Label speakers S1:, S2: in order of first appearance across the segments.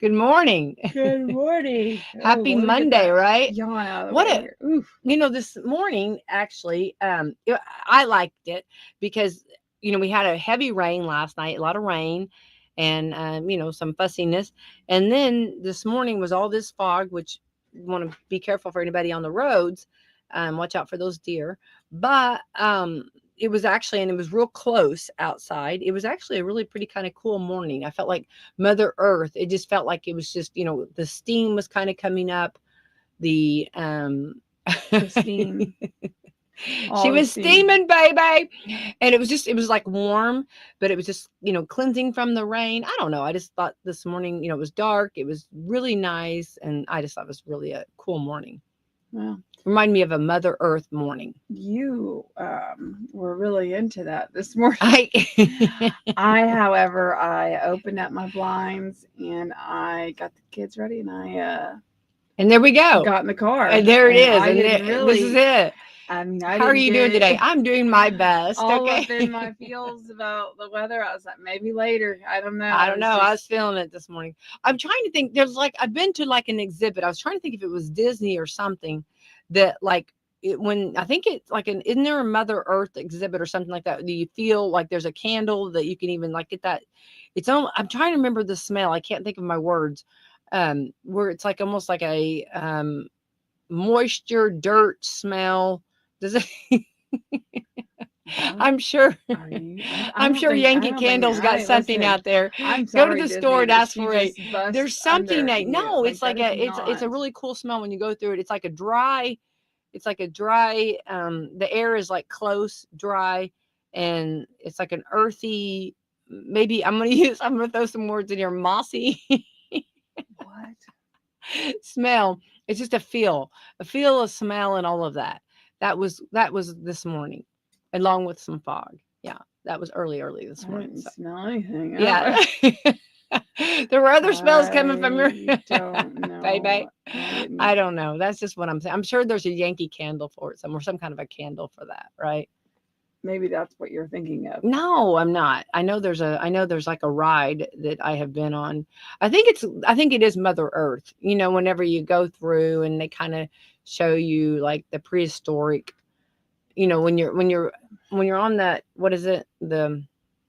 S1: Good morning.
S2: Good morning.
S1: Happy
S2: Let me get
S1: Monday,
S2: that
S1: right?
S2: yawn out of the
S1: What
S2: way
S1: a
S2: here. Oof.
S1: this morning actually, I liked it because we had a heavy rain last night, a lot of rain, and some fussiness, and then this morning was all this fog, which you want to be careful for anybody on the roads. Watch out for those deer, but it was actually, and it was real close outside. It was actually a really pretty kind of cool morning. I felt like Mother Earth. It just felt like it was just, the steam was kind of coming up. The
S2: The steam.
S1: she was steaming, baby, and it was like warm, but it was just cleansing from the rain. I don't know. I just thought this morning, it was dark. It was really nice, and I just thought it was really a cool morning.
S2: Well,
S1: Remind me of a Mother Earth morning.
S2: You were really into that this morning.
S1: I
S2: However, I opened up my blinds and I got the kids ready and I
S1: and there we go.
S2: got in the car.
S1: And there it is.
S2: I didn't really.
S1: This is it.
S2: I mean,
S1: How are you doing today? I'm doing my best.
S2: All
S1: Okay.
S2: up in my feels about the weather. I was like, maybe later. I don't know.
S1: I was feeling it this morning. I'm trying to think. I've been to like an exhibit. I was trying to think if it was Disney or something that when I think it's like isn't there a Mother Earth exhibit or something like that? Do you feel like there's a candle that you can even get that? I'm trying to remember the smell. I can't think of my words. Where it's like almost like a moisture dirt smell. Does it? I'm sure. I'm sure Yankee Candle's got something out there. Go to the store and ask for it. There's something no, it's like it's a really cool smell when you go through it. It's like a dry. The air is like close, dry, and it's like an earthy. Maybe I'm gonna throw some words in here. Mossy.
S2: What?
S1: Smell. It's just a feel, a smell, and all of that. That was this morning, along with some fog. Yeah, that was early this morning.
S2: I didn't smell anything.
S1: Yeah. There were other smells coming from your
S2: don't know.
S1: baby. I don't know. That's just what I'm saying. I'm sure there's a Yankee Candle for it somewhere, some kind of a candle for that, right?
S2: Maybe that's what you're thinking of.
S1: No, I'm not. I know there's like a ride that I have been on. I think it is Mother Earth. Whenever you go through and they kind of show you like the prehistoric, when you're on that, what is it?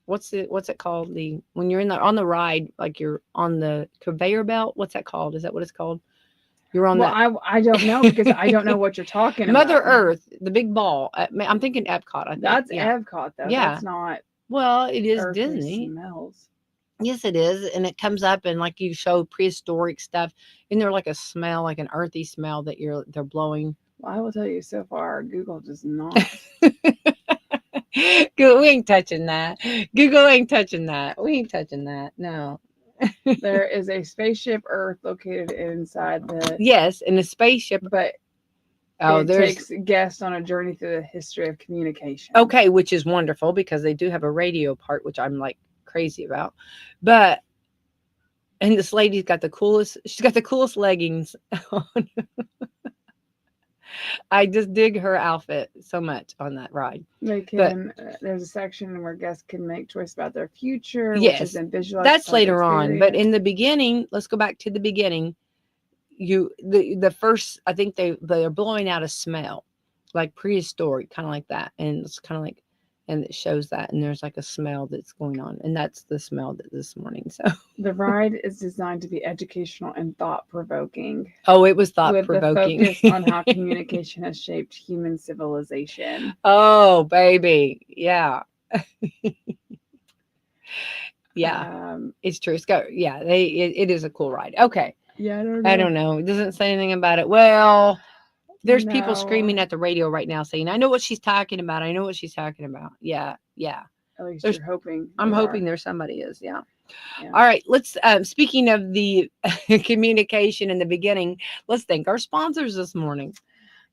S1: What's it called? When you're on the ride, like you're on the conveyor belt, what's that called? Is that what it's called? You're on that.
S2: I don't know because I don't know what you're talking about.
S1: Mother Earth, the big ball. I'm thinking Epcot. I think
S2: that's Epcot though. Yeah. That's not.
S1: Well, it is Disney.
S2: Smells.
S1: Yes, it is, and it comes up and like you show prehistoric stuff. Isn't there like a smell, like an earthy smell that they're blowing?
S2: Well, I will tell you so far, Google does not.
S1: We ain't touching that. Google ain't touching that. We ain't touching that. No.
S2: There is a spaceship Earth located inside the.
S1: Yes, in a spaceship,
S2: but it takes guests on a journey through the history of communication.
S1: Okay, which is wonderful because they do have a radio part, which I'm like crazy about. And this lady's got the coolest leggings on. I just dig her outfit so much on that ride.
S2: There's a section where guests can make choice about their future.
S1: Yes,
S2: which is then visualized.
S1: That's later on. But in the beginning, let's go back to the beginning. The first, I think they're blowing out a smell, like prehistoric, kind of like that, and it's kind of like, and it shows that, and there's like a smell that's going on, and that's the smell that this morning. So
S2: the ride is designed to be educational and thought-provoking.
S1: Oh, it was thought-provoking.
S2: With the focus on how communication has shaped human civilization.
S1: Oh, baby, yeah. Yeah, it's true. It is a cool ride. Okay.
S2: Yeah, I
S1: don't know. It doesn't say anything about it. Well, there's people screaming at the radio right now saying, I know what she's talking about. I know what she's talking about. Yeah.
S2: At least you're hoping.
S1: I'm hoping there somebody is. Yeah. All right. Let's, speaking of the communication in the beginning, let's thank our sponsors this morning.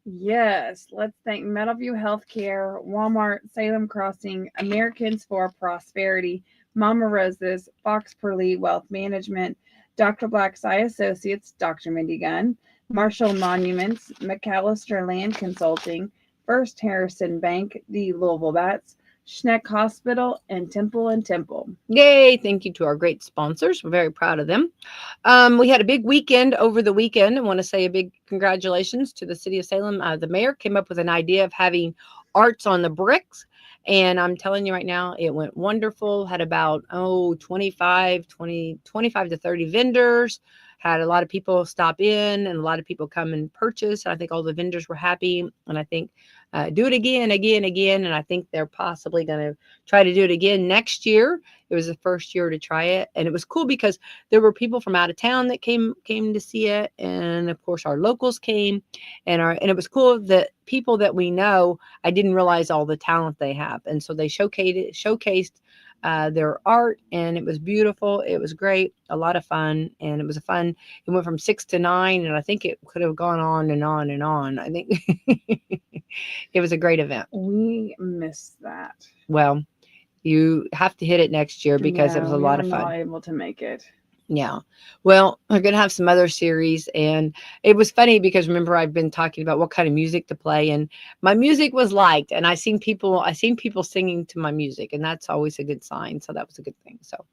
S2: Yes. Let's thank Meadowview Healthcare, Walmart, Salem Crossing, Americans for Prosperity, Mama Rose's, Fox Purlee Wealth Management, Dr. Black's Eye Associates, Dr. Mindy Gunn, Marshall Monuments, McAllister Land Consulting, First Harrison Bank, the Louisville Bats, Schneck Hospital, and Temple and Temple.
S1: Yay. Thank you to our great sponsors. We're very proud of them. We had a big weekend over the weekend. I want to say a big congratulations to the city of Salem. The mayor came up with an idea of having arts on the bricks. And I'm telling you right now, it went wonderful. Had about, 25 to 30 vendors. Had a lot of people stop in and a lot of people come and purchase. I think all the vendors were happy. And I think do it again. And I think they're possibly going to try to do it again next year. It was the first year to try it. And it was cool because there were people from out of town that came to see it. And of course, our locals came. And it was cool that people that we know, I didn't realize all the talent they have. And so they showcased their art, and it was beautiful. It was great, a lot of fun, and it went from 6 to 9, and I think it could have gone on and on and on. I think it was a great event.
S2: We missed that.
S1: Well, you have to hit it next year because it was a lot of fun.
S2: Not able to make it.
S1: Yeah. Well, we're going to have some other series, and it was funny because remember I've been talking about what kind of music to play, and my music was liked, and I seen people singing to my music, and that's always a good sign. So that was a good thing. So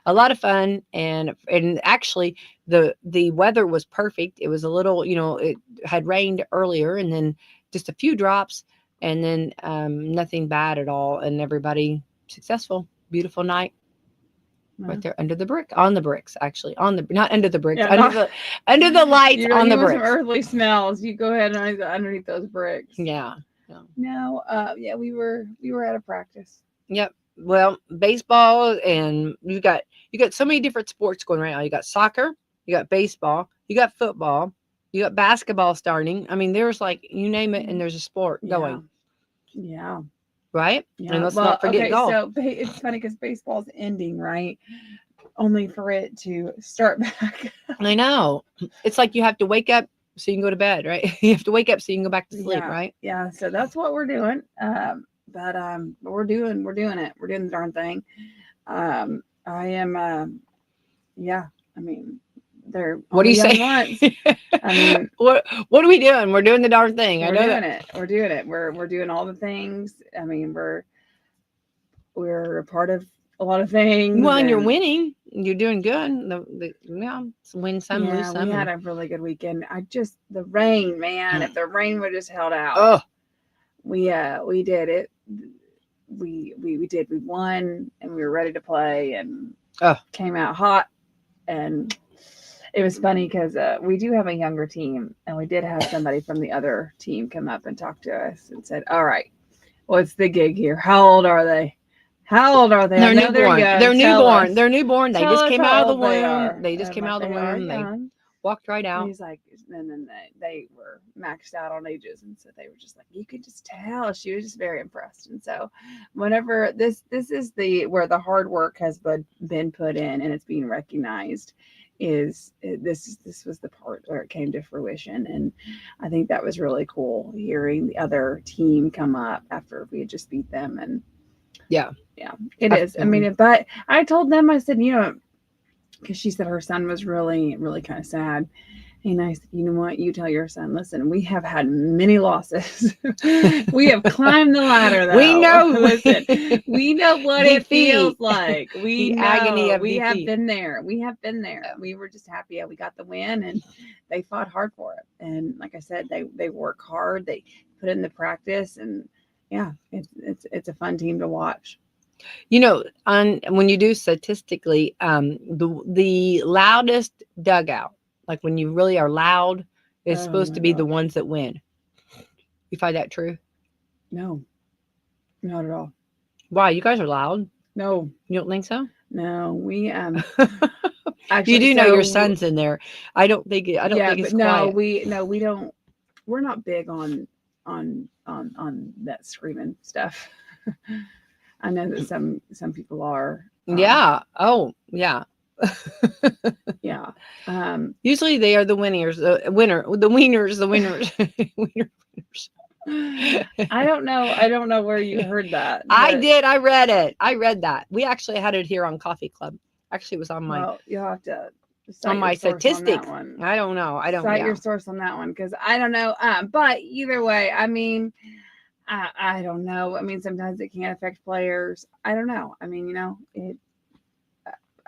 S1: a lot of fun, and actually the weather was perfect. It was a little, it had rained earlier and then just a few drops, and then nothing bad at all, and everybody successful, beautiful night. Right there under the brick, on the bricks, actually, not under the bricks, under the lights on the bricks.
S2: Some earthly smells. You go ahead and underneath those bricks.
S1: Yeah.
S2: No, we were at a practice.
S1: Yep. Well, baseball, and you got so many different sports going right now. You got soccer, you got baseball, you got football, you got basketball starting. I mean, there's like you name it, and there's a sport going.
S2: Yeah.
S1: Right?
S2: Yeah.
S1: And let's not forget golf.
S2: So it's funny because baseball's ending, right? Only for it to start back.
S1: I know. It's like you have to wake up so you can go to bed, right? You have to wake up so you can go back to sleep, right?
S2: Yeah. So that's what we're doing. But we're doing it. We're doing the darn thing. I am. I mean, they're.
S1: What do you say?
S2: I mean,
S1: what are we doing? We're doing the darn thing.
S2: We're doing it. We're doing all the things. I mean, we're a part of a lot of things.
S1: Well, and you're winning. You're doing good. Win some, lose some.
S2: We had a really good weekend. The rain, man. If the rain would just held out.
S1: Oh,
S2: we did it. We did. We won, and we were ready to play, and came out hot, and. It was funny because we do have a younger team, and we did have somebody from the other team come up and talk to us and said, "All right, what's the gig here? How old are they?
S1: They're newborn. They're newborn. They just came out of the womb.
S2: They just came out of the womb.
S1: They walked right out."
S2: And he's like, and then they were maxed out on ages, and so they were just like, you could just tell. She was just very impressed. And so, whenever this is where the hard work has been put in and it's being recognized. This was the part where it came to fruition, and I think that was really cool hearing the other team come up after we had just beat them. And it is. I mean, but I told them, I said, because she said her son was really, really kind of sad. And I said, you know what? You tell your son, listen, we have had many losses. We have climbed the ladder, though.
S1: We know.
S2: Listen, we know what it feels like.
S1: We know. Agony of
S2: we
S1: defeat.
S2: have been there. We have been there. We were just happy we got the win, and they fought hard for it. And like I said, they work hard. They put in the practice, and it's a fun team to watch.
S1: When you do statistically, the loudest dugout. Like when you really are loud, it's supposed to be the ones that win. You find that true?
S2: No, not at all.
S1: Why? You guys are loud.
S2: No,
S1: you don't think so?
S2: No, we
S1: actually, you do know your son's in there. I don't think it's quiet.
S2: No, we don't. We're not big on that screaming stuff. I know that some people are.
S1: Yeah. Oh, yeah.
S2: Yeah.
S1: Usually they are the winners. The winners.
S2: I don't know where you heard that.
S1: I did. I read it. I read that. We actually had it here on Coffee Club. Actually, it was on my.
S2: Well, you'll have to.
S1: On my statistics. I don't know. I don't
S2: cite your source on that one because I don't know. But either way, I mean, I don't know. I mean, sometimes it can affect players. I don't know. I mean,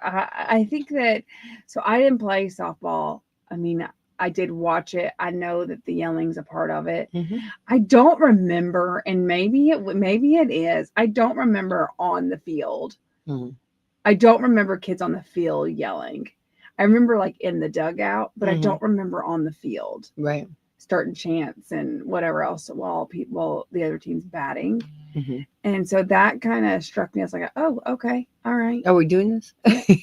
S2: I think that, so I didn't play softball. I mean, I did watch it. I know that the yelling's a part of it.
S1: Mm-hmm.
S2: I don't remember, and maybe it is. I don't remember on the field.
S1: Mm-hmm.
S2: I don't remember kids on the field yelling. I remember like in the dugout, but I don't remember on the field.
S1: Right.
S2: Starting chants and whatever else while the other team's batting.
S1: Mm-hmm.
S2: And so that kind of struck me as like, oh, okay, all right.
S1: Are we doing this?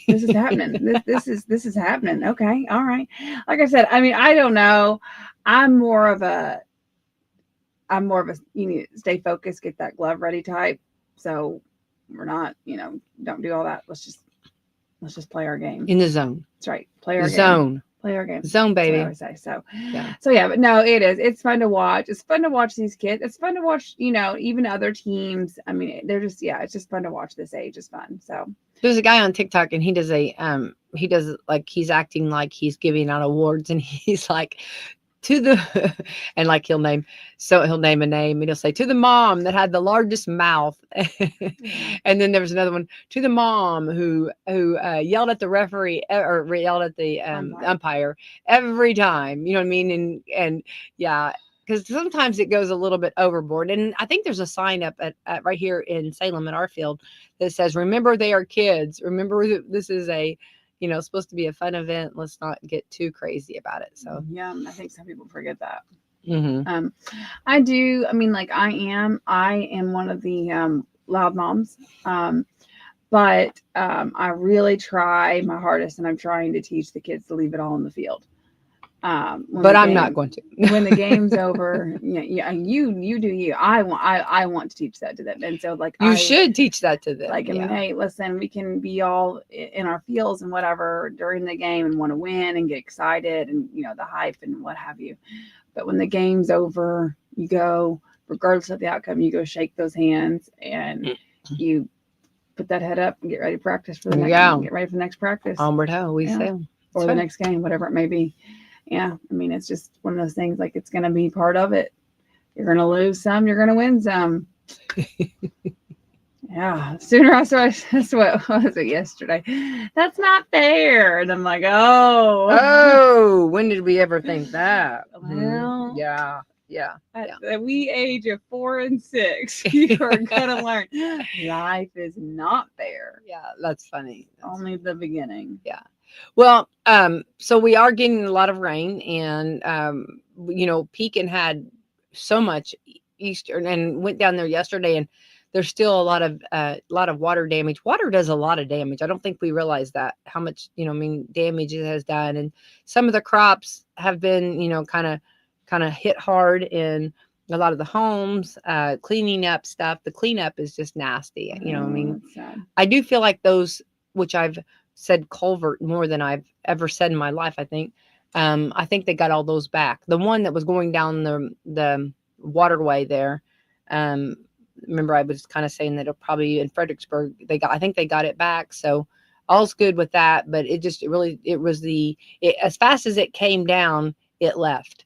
S2: This is happening. This is happening. Okay, all right. Like I said, I mean, I don't know. I'm more of a you need to stay focused, get that glove ready type. So we're not, don't do all that. Let's just play our game.
S1: In the zone.
S2: That's right. Play our
S1: zone.
S2: Game. Play our game.
S1: Zone, baby.
S2: That's what I would say. So yeah, but no, it is. It's fun to watch. It's fun to watch these kids. It's fun to watch, even other teams. I mean, they're just, it's just fun to watch this age. It's fun. So
S1: there's a guy on TikTok and he does like, he's acting like he's giving out awards and he's like, and like he'll name a name and he'll say, to the mom that had the largest mouth. And then there was another one, to the mom who yelled at the referee or yelled at the umpire every time, you know what I mean? And yeah, because sometimes it goes a little bit overboard. And I think there's a sign up at right here in Salem at our field that says, remember, they are kids. Remember that this is supposed to be a fun event. Let's not get too crazy about it. So
S2: yeah, I think some people forget that.
S1: Mm-hmm.
S2: I do. I mean, like I am one of the loud moms. But I really try my hardest, and I'm trying to teach the kids to leave it all in the field.
S1: But I'm not going to.
S2: When the game's over, you do you. I want to teach that to them, and so like
S1: you should teach that to them.
S2: Like, I mean, hey, listen, we can be all in our fields and whatever during the game and want to win and get excited and the hype and what have you. But when the game's over, you go, regardless of the outcome, you go shake those hands and you put that head up and get ready to practice for the next. Get ready for the next practice.
S1: Onward ho, we sail.
S2: Or the next game, whatever it may be. Yeah, I mean, it's just one of those things, like it's going to be part of it. You're going to lose some, you're going to win some. Yeah, sooner I saw what was it yesterday? That's not fair. And I'm like, oh,
S1: when did we ever think that?
S2: Well,
S1: yeah.
S2: At the wee age of 4 and 6, you are going to learn life is not fair.
S1: Yeah, that's funny.
S2: Only the beginning.
S1: Yeah. Well, so we are getting a lot of rain, and Pekin had so much Eastern and went down there yesterday, and there's still a lot of water damage. Water does a lot of damage. I don't think we realize that, how much damage it has done, and some of the crops have been kind of hit hard in a lot of the homes. Cleaning up stuff. The cleanup is just nasty. I do feel like those, which I've said culvert more than I've ever said in my life, I think they got all those back. The one that was going down the waterway there, remember I was kind of saying that it'll probably in Fredericksburg, I think they got it back, so all's good with that. But it was as fast as it came down, it left.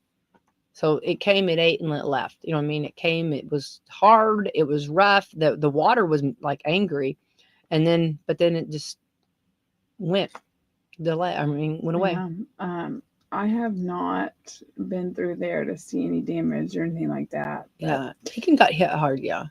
S1: So it came, it ate, and it left. You know what I mean? It came, it was hard, it was rough, the water was like angry, but then it just went away.
S2: Yeah. I have not been through there to see any damage or anything like that.
S1: Yeah, Pekin got hit hard. Yeah,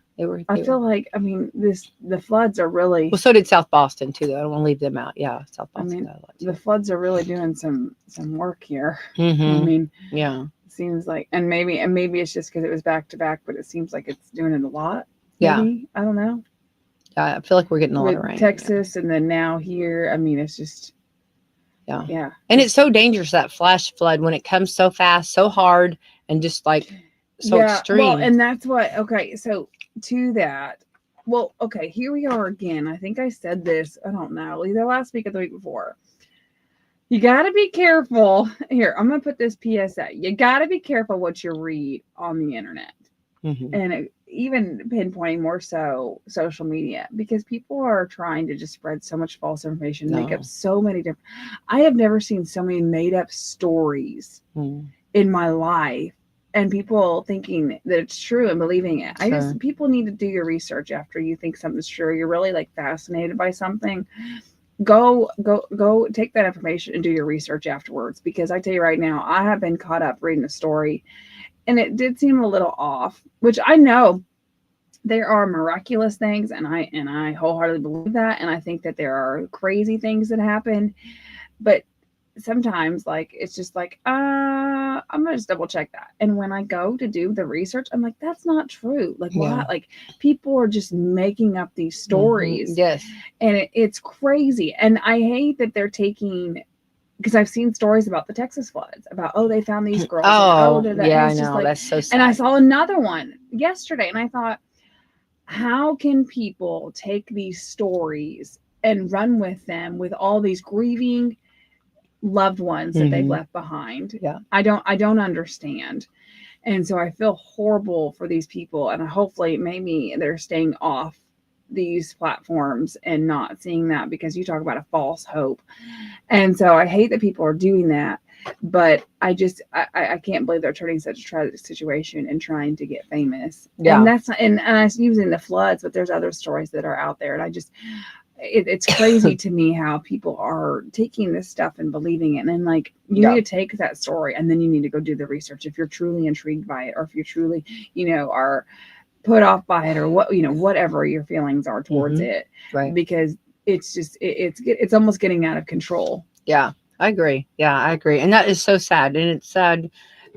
S2: I feel like the floods are really.
S1: Well, so did South Boston too. Though. I don't want to leave them out. Yeah, South Boston.
S2: The floods are really doing some work here.
S1: Mm-hmm.
S2: Yeah, it seems like, and maybe it's just because it was back to back, but it seems like it's doing it a lot. Maybe. Yeah, I don't know.
S1: I feel like we're getting a lot of rain.
S2: Texas, and then now here. I mean, it's just. Yeah.
S1: And it's so dangerous, that flash flood, when it comes so fast, so hard, and just like so extreme.
S2: Well, and that's what, okay, so to that, well, okay, here we are again. I think I said this, I don't know, either last week or the week before. You got to be careful. Here, I'm going to put this PSA. You got to be careful what you read on the internet.
S1: Mm-hmm.
S2: And even pinpointing more so social media, because people are trying to just spread so much false information, make up so many different. I have never seen so many made up stories in my life and people thinking that it's true and believing it.
S1: Sure.
S2: People need to do your research after you think something's true. You're really like fascinated by something. Go take that information and do your research afterwards, because I tell you right now, I have been caught up reading a story and it did seem a little off, which I know there are miraculous things, and I wholeheartedly believe that, and I think that there are crazy things that happen, but sometimes like it's just like I'm gonna just double check that, and when I go to do the research, I'm like, that's not true. Like,
S1: Yeah.
S2: why? Like, people are just making up these stories.
S1: Yes.
S2: And it's crazy, and I hate that they're taking, because I've seen stories about the Texas floods, about, oh, they found these girls,
S1: Oh,
S2: and,
S1: yeah, I
S2: it's just
S1: know.
S2: like,
S1: That's so sad.
S2: and I saw another one yesterday, and I thought, how can people take these stories and run with them with all these grieving loved ones that they've left behind?
S1: Yeah.
S2: I don't understand. And so I feel horrible for these people, and hopefully maybe they're staying off these platforms and not seeing that, because you talk about a false hope. And so I hate that people are doing that, but I can't believe they're turning such a tragic situation and trying to get famous.
S1: Yeah.
S2: And that's not, and I was using the floods, but there's other stories that are out there, and I just, it's crazy to me how people are taking this stuff and believing it. And then, like, you need to take that story and then you need to go do the research if you're truly intrigued by it, or if you truly, are put off by it, or what, whatever your feelings are towards it.
S1: Right.
S2: Because it's just, it's almost getting out of control.
S1: Yeah, I agree. Yeah, I agree. And that is so sad. And it's sad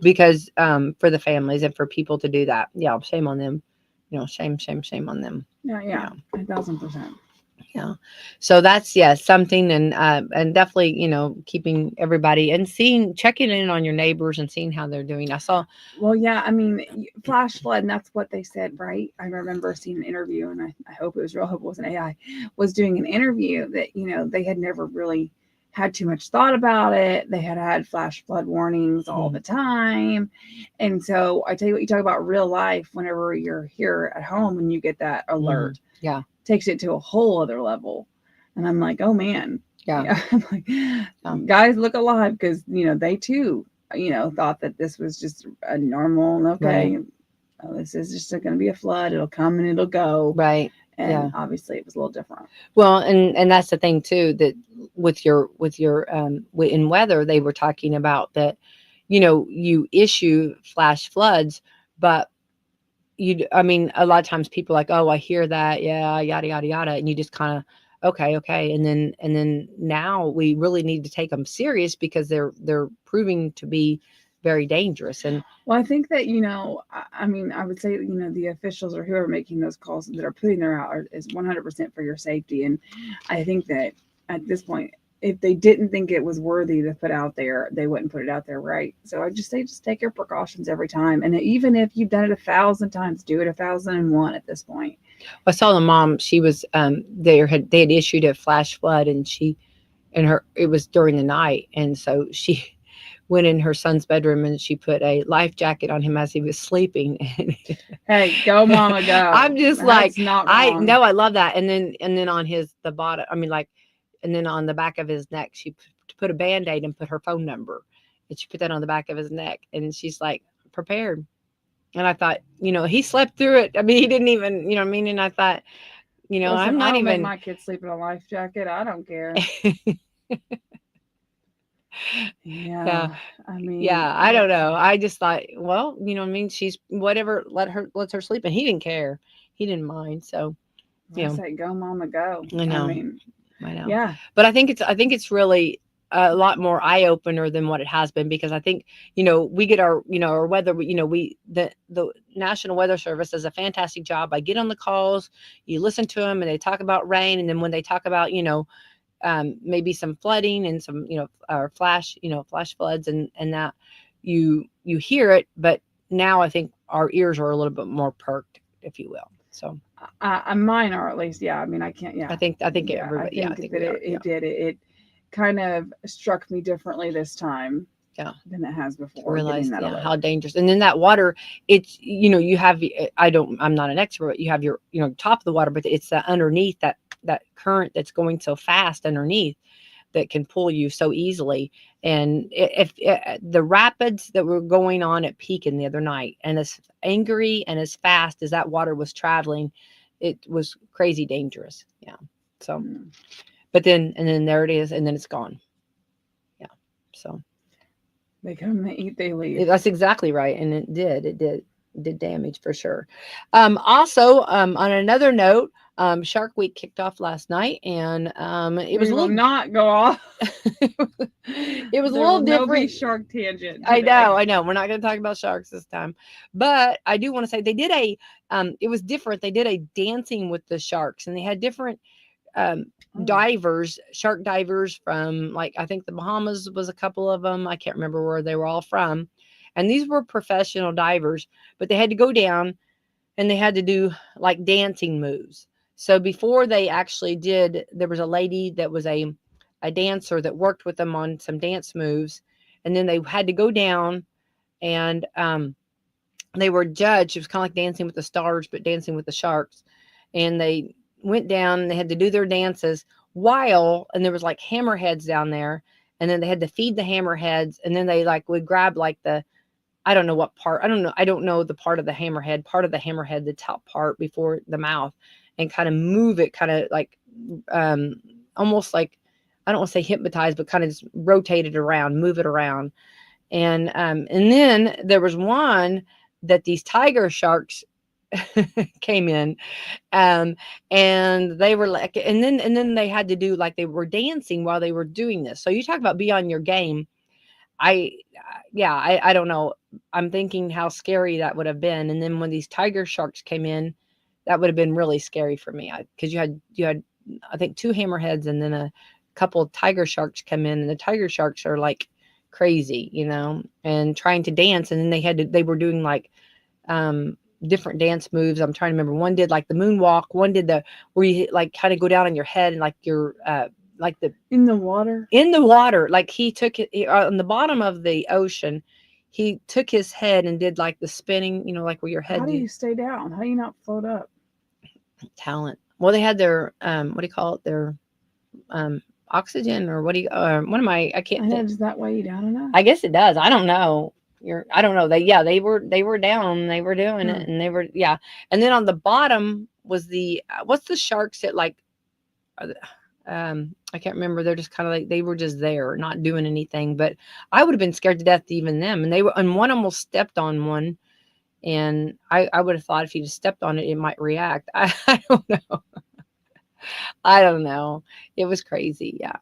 S1: because for the families and for people to do that. Yeah, shame on them. Shame on them.
S2: Yeah. 1,000%.
S1: Yeah. So that's, something, and definitely, keeping everybody and checking in on your neighbors and seeing how they're doing. I saw.
S2: Well, yeah, I mean, flash flood, and that's what they said, right? I remember seeing an interview, and I hope it was real, I hope it wasn't AI, was doing an interview that, they had never really had too much thought about it. They had flash flood warnings all the time. And so I tell you what, you talk about real life, whenever you're here at home and you get that alert.
S1: Yeah.
S2: Takes it to a whole other level. And I'm like, oh man.
S1: Yeah.
S2: I'm like, guys, look alive, because they too, thought that this was just a normal, okay, this is just going to be a flood. It'll come and it'll go.
S1: Right.
S2: And obviously it was a little different.
S1: Well, and that's the thing too, that with your in weather, they were talking about that, you issue flash floods, but a lot of times people are like, oh, I hear that. Yeah. Yada, yada, yada. And you just kind of, okay. And then now we really need to take them serious, because they're proving to be very dangerous. And
S2: well, I think that, I would say, the officials or whoever making those calls that are putting them out is 100% for your safety. And I think that at this point, if they didn't think it was worthy to put out there, they wouldn't put it out there, right? So I just say, just take your precautions every time. And even if you've done it 1,000 times, do it 1,001 at this point.
S1: I saw the mom, she was they had issued a flash flood, and it was during the night, and so she went in her son's bedroom and she put a life jacket on him as he was sleeping.
S2: Hey, go mama, go.
S1: I'm just
S2: That's
S1: like,
S2: not
S1: I
S2: wrong.
S1: know, I love that. And then on the bottom, and then on the back of his neck, she put a Band-Aid and put her phone number, and she put that on the back of his neck, and she's like, prepared. And I thought, he slept through it. I mean, he didn't even, and I thought,
S2: Listen,
S1: I'm not
S2: I don't
S1: even.
S2: make my kids sleep in a life jacket. I don't care. Yeah. I mean,
S1: yeah, I don't know. I just thought, well, she's whatever, lets her sleep, and he didn't care. He didn't mind. So,
S2: I say, go mama, go.
S1: I know.
S2: I know. Yeah.
S1: But I think it's really a lot more eye opener than what it has been, because I think, we get our, our weather, the National Weather Service does a fantastic job. I get on the calls, you listen to them, and they talk about rain. And then when they talk about, maybe some flooding and some, flash floods, and that you hear it. But now I think our ears are a little bit more perked, if you will. So
S2: mine are, at least. Yeah. I mean, I can't. Yeah.
S1: I think everybody.
S2: I think it kind of struck me differently this time.
S1: Yeah.
S2: Than it has before.
S1: Realize how dangerous. And then that water, it's, you have, I'm not an expert, but you have your, top of the water, but it's underneath that current that's going so fast underneath that can pull you so easily. And if the rapids that were going on at Pekin the other night, and as angry and as fast as that water was traveling, it was crazy dangerous. Yeah. So, but then there it is, and then it's gone. Yeah. So
S2: they come, they eat, they leave.
S1: that's exactly right. And it did damage for sure. Also, on another note, Shark Week kicked off last night, and it was a little
S2: not go off.
S1: It was a little different.
S2: Shark tangent
S1: today. I know. We're not going to talk about sharks this time, but I do want to say they did it was different. They did a dancing with the sharks, and they had different divers, shark divers from, like, I think the Bahamas was a couple of them. I can't remember where they were all from. And these were professional divers, but they had to go down and they had to do like dancing moves. So before they actually did, there was a lady that was a dancer that worked with them on some dance moves. And then they had to go down and they were judged. It was kind of like Dancing with the Stars, but Dancing with the Sharks. And they went down and they had to do their dances and there was like hammerheads down there. And then they had to feed the hammerheads. And then they like would grab like I don't know what part. I don't know the part of the hammerhead, the top part before the mouth, and kind of move it kind of like almost like, I don't want to say hypnotized, but kind of just rotate it around, move it around. And then there was one that these tiger sharks came in, and they were like, and then they had to do like they were dancing while they were doing this. So you talk about be on your game. I don't know. I'm thinking how scary that would have been. And then when these tiger sharks came in, that would have been really scary for me, because you had I think 2 hammerheads and then a couple of tiger sharks come in, and the tiger sharks are like crazy, and trying to dance. And then they were doing like different dance moves. I'm trying to remember. One did like the moonwalk. One did where you like kind of go down on your head and like you're like
S2: in the water.
S1: Like he took it on the bottom of the ocean. He took his head and did like the spinning, like where your head.
S2: How do you stay down? How do you not float up?
S1: Talent. Well, they had their what do you call it? Their oxygen, or what do you? I can't.
S2: Does that weigh you down enough?
S1: I guess it does. I don't know. I don't know. They were down. They were doing it, and they were And then on the bottom was what's the sharks that like. I can't remember. They're just kind of like, they were just there, not doing anything. But I would have been scared to death to even them. And one almost stepped on one. And I would have thought if you just stepped on it, it might react. I don't know. I don't know. It was crazy. Yeah.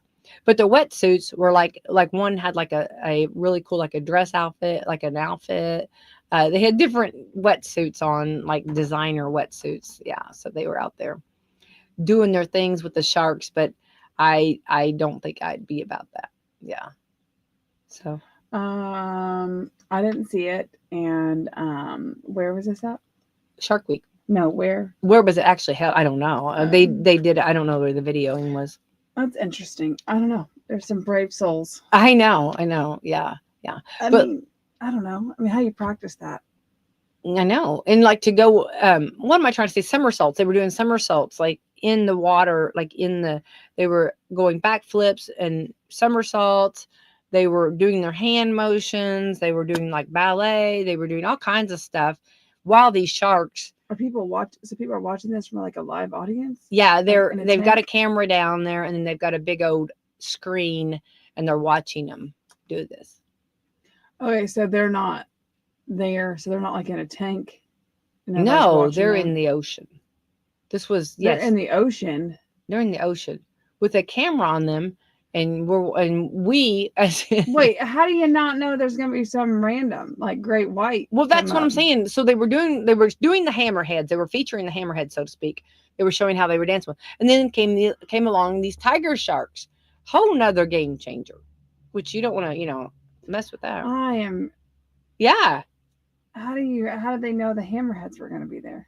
S1: But the wetsuits were like one had like a really cool, like a dress outfit, like an outfit. They had different wetsuits on, like designer wetsuits. Yeah. So they were out there doing their things with the sharks, but I don't think I'd be about that. Yeah. So
S2: I didn't see it. And where was this at?
S1: Shark Week.
S2: No, where
S1: was it actually held? I don't know. They did. I don't know where the videoing was.
S2: That's interesting. I don't know. There's some brave souls.
S1: I know. Yeah.
S2: I mean, I don't know. I mean, how do you practice that?
S1: I know. And like to go, what am I trying to say? Somersaults. They were doing somersaults like in the water, like they were going backflips and somersaults. They were doing their hand motions. They were doing like ballet. They were doing all kinds of stuff while these sharks.
S2: So people are watching this from like a live audience?
S1: Yeah, they've got a camera down there, and then they've got a big old screen, and they're watching them do this.
S2: Okay, so they're not there. So they're not like in a tank.
S1: No, they're in the ocean. This was
S2: They're in the ocean.
S1: They're in the ocean with a camera on them, and we
S2: wait. How do you not know there's going to be some random like great white?
S1: Well, that's what I'm saying. So they were doing the hammerheads. They were featuring the hammerheads, so to speak. They were showing how they were dancing, and then came along these tiger sharks, whole nother game changer, which you don't want to mess with that. Yeah.
S2: How did they know the hammerheads were going to be there?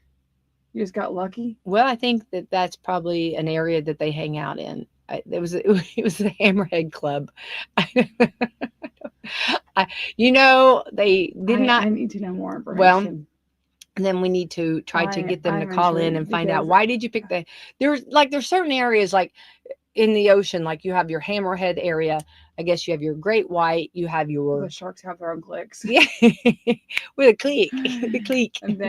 S2: You just got lucky?
S1: Well, I think that's probably an area that they hang out in. It was the Hammerhead Club. They did not.
S2: I need to know more information.
S1: Well, then we need to try to get them to call in and find out why did you pick there's certain areas like in the ocean, like you have your hammerhead area. I guess you have your great white. You have
S2: The
S1: your
S2: sharks have their own cliques.
S1: yeah, with a clique, a clique.
S2: And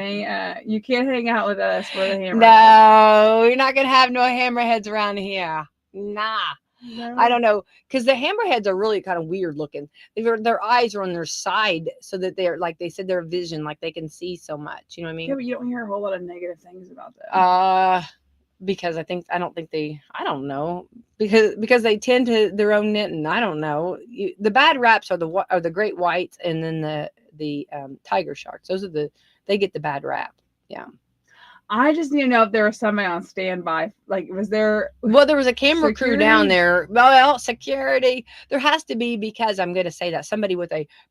S2: you can't hang out with us for the hammerheads.
S1: No, you're not gonna have no hammerheads around here. Nah.
S2: No.
S1: I don't know, because the hammerheads are really kind of weird looking. Their eyes are on their side, so that they're like they said their vision, like they can see so much. You know what I
S2: Yeah,
S1: mean?
S2: but you don't hear a whole lot of negative things about them.
S1: Because I don't think I don't know, because they tend to their own knitting. I don't know. The bad raps are the great whites, and then the tiger sharks. They get the bad rap. Yeah.
S2: I just need to know if there was somebody on standby. Like, was there?
S1: Well, there was a camera crew down
S2: Security?
S1: there. Well, security. There has to be, because I'm going to say that somebody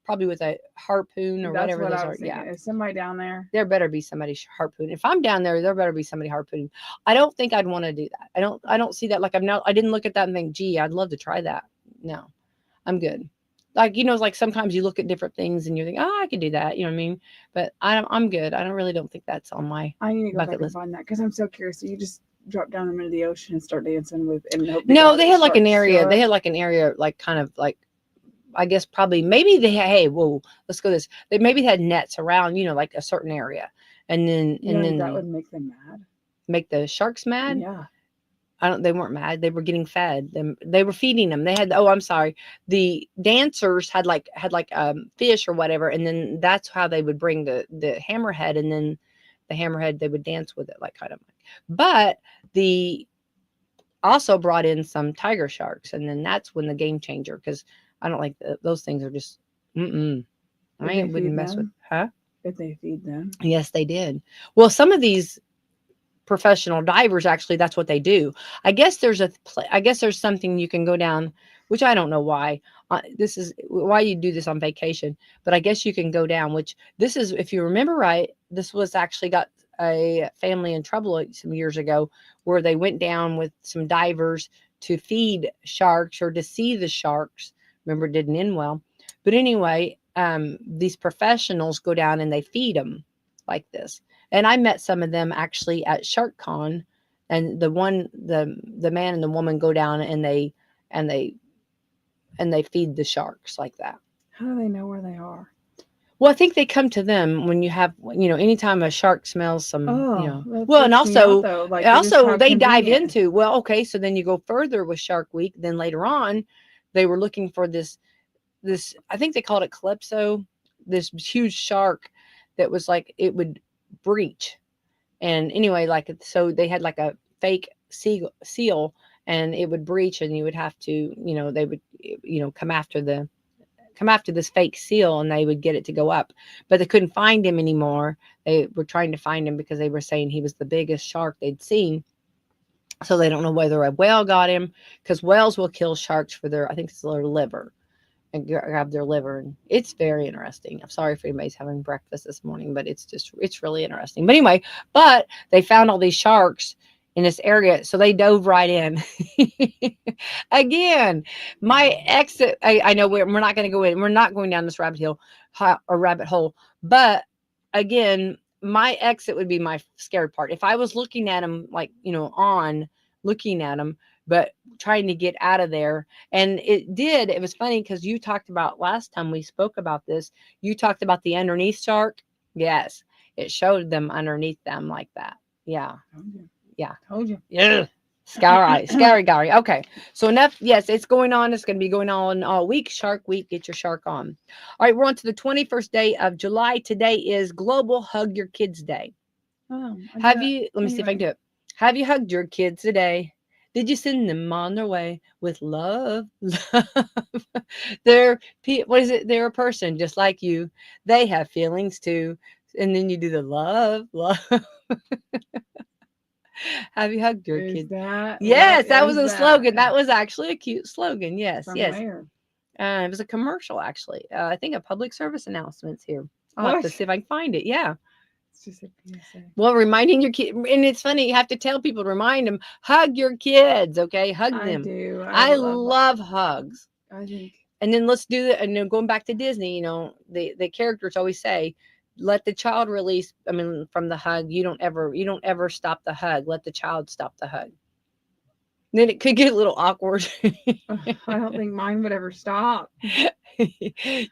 S1: probably with a harpoon or
S2: That's
S1: whatever
S2: what
S1: those
S2: I
S1: are.
S2: was thinking.
S1: Yeah.
S2: Is somebody down there?
S1: There better be somebody harpooning. If I'm down there, there better be somebody harpooning. I don't think I'd want to do that. I don't see that. Like I didn't look at that and think, gee, I'd love to try that. No, I'm good. Like, like sometimes you look at different things and you think, oh, I could do that. You know what I mean? But I'm good. I don't think that's on my
S2: I need to go
S1: bucket
S2: back and
S1: list.
S2: find that because I'm so curious. So you just drop down into the ocean and start dancing with, and hope
S1: No, they had like an
S2: sharks
S1: area.
S2: show
S1: They
S2: up?
S1: had like an area, like kind of like, I guess probably maybe they had, hey, whoa, let's go this. They maybe had nets around, like a certain area, and then
S2: You know, that would make them mad.
S1: make the sharks mad.
S2: Yeah.
S1: They weren't mad. They were getting fed. They were feeding them. They had, oh, I'm sorry. The dancers had fish or whatever, and then that's how they would bring the hammerhead, and then the hammerhead they would dance with it, like kind of. But the also brought in some tiger sharks, and then that's when the game changer, because I don't like those things are just I wouldn't mess with, huh?
S2: Did they feed them?
S1: Yes, they did. Well, some of these professional divers, actually, that's what they do. I guess there's something you can go down, which I don't know why. This is why you do this on vacation, but I guess you can go down, which this is, if you remember right, this was actually got a family in trouble some years ago, where they went down with some divers to feed sharks or to see the sharks. Remember, it didn't end well. But anyway, these professionals go down and they feed them like this. And I met some of them actually at SharkCon, and the man and the woman go down and they feed the sharks like that.
S2: How do they know where they are?
S1: Well, I think they come to them when you have, anytime a shark smells some,
S2: that
S1: well, and
S2: freaks me out,
S1: also,
S2: though. Like, they just have
S1: they dive
S2: convenience.
S1: into, well, okay, so then you go further with Shark Week. Then later on, they were looking for this, I think they called it Calypso, this huge shark that was like, it would breach. And anyway, so they had like a fake seal, and it would breach, and you would have to, they would, come after this fake seal, and they would get it to go up, but they couldn't find him anymore. They were trying to find him because they were saying he was the biggest shark they'd seen. So they don't know whether a whale got him, because whales will kill sharks for I think it's their liver, and grab their liver. And it's very interesting. I'm sorry if anybody's having breakfast this morning, but it's really interesting. But anyway, but they found all these sharks in this area, so they dove right in. Again, my exit, I know we're not going to go in. We're not going down this rabbit hole. But again, my exit would be my scary part. If I was looking at them, like, looking at them, but trying to get out of there. And it was funny, because you talked about last time we spoke about this, you talked about the underneath shark. Yes, it showed them underneath them like that. Yeah. Yeah.
S2: Told you.
S1: Yeah. Scary. Okay. So enough. Yes, it's going on. It's going to be going on all week. Shark Week. Get your shark on. All right. We're on to the 21st day of July. Today is Global Hug Your Kids Day.
S2: Oh,
S1: Let me see if I can do it. Have you hugged your kids today? Did you send them on their way with love? They're a person just like you. They have feelings too. And then you do the love. Have you hugged your kid? Yes, that was a slogan. That was actually a cute slogan. Yes,
S2: From
S1: yes.
S2: where?
S1: It was a commercial, actually. I think a public service announcements here. I'll have to see if I can find it. Yeah.
S2: It's just a PSA.
S1: Well, reminding your kid, and it's funny, you have to tell people to remind them, hug your kids, okay? Hug them.
S2: I do.
S1: I love hugs.
S2: I think.
S1: And then let's do it. And then going back to Disney, the characters always say, let the child release. I mean, from the hug, you don't ever stop the hug. Let the child stop the hug. Then it could get a little awkward.
S2: I don't think mine would ever stop.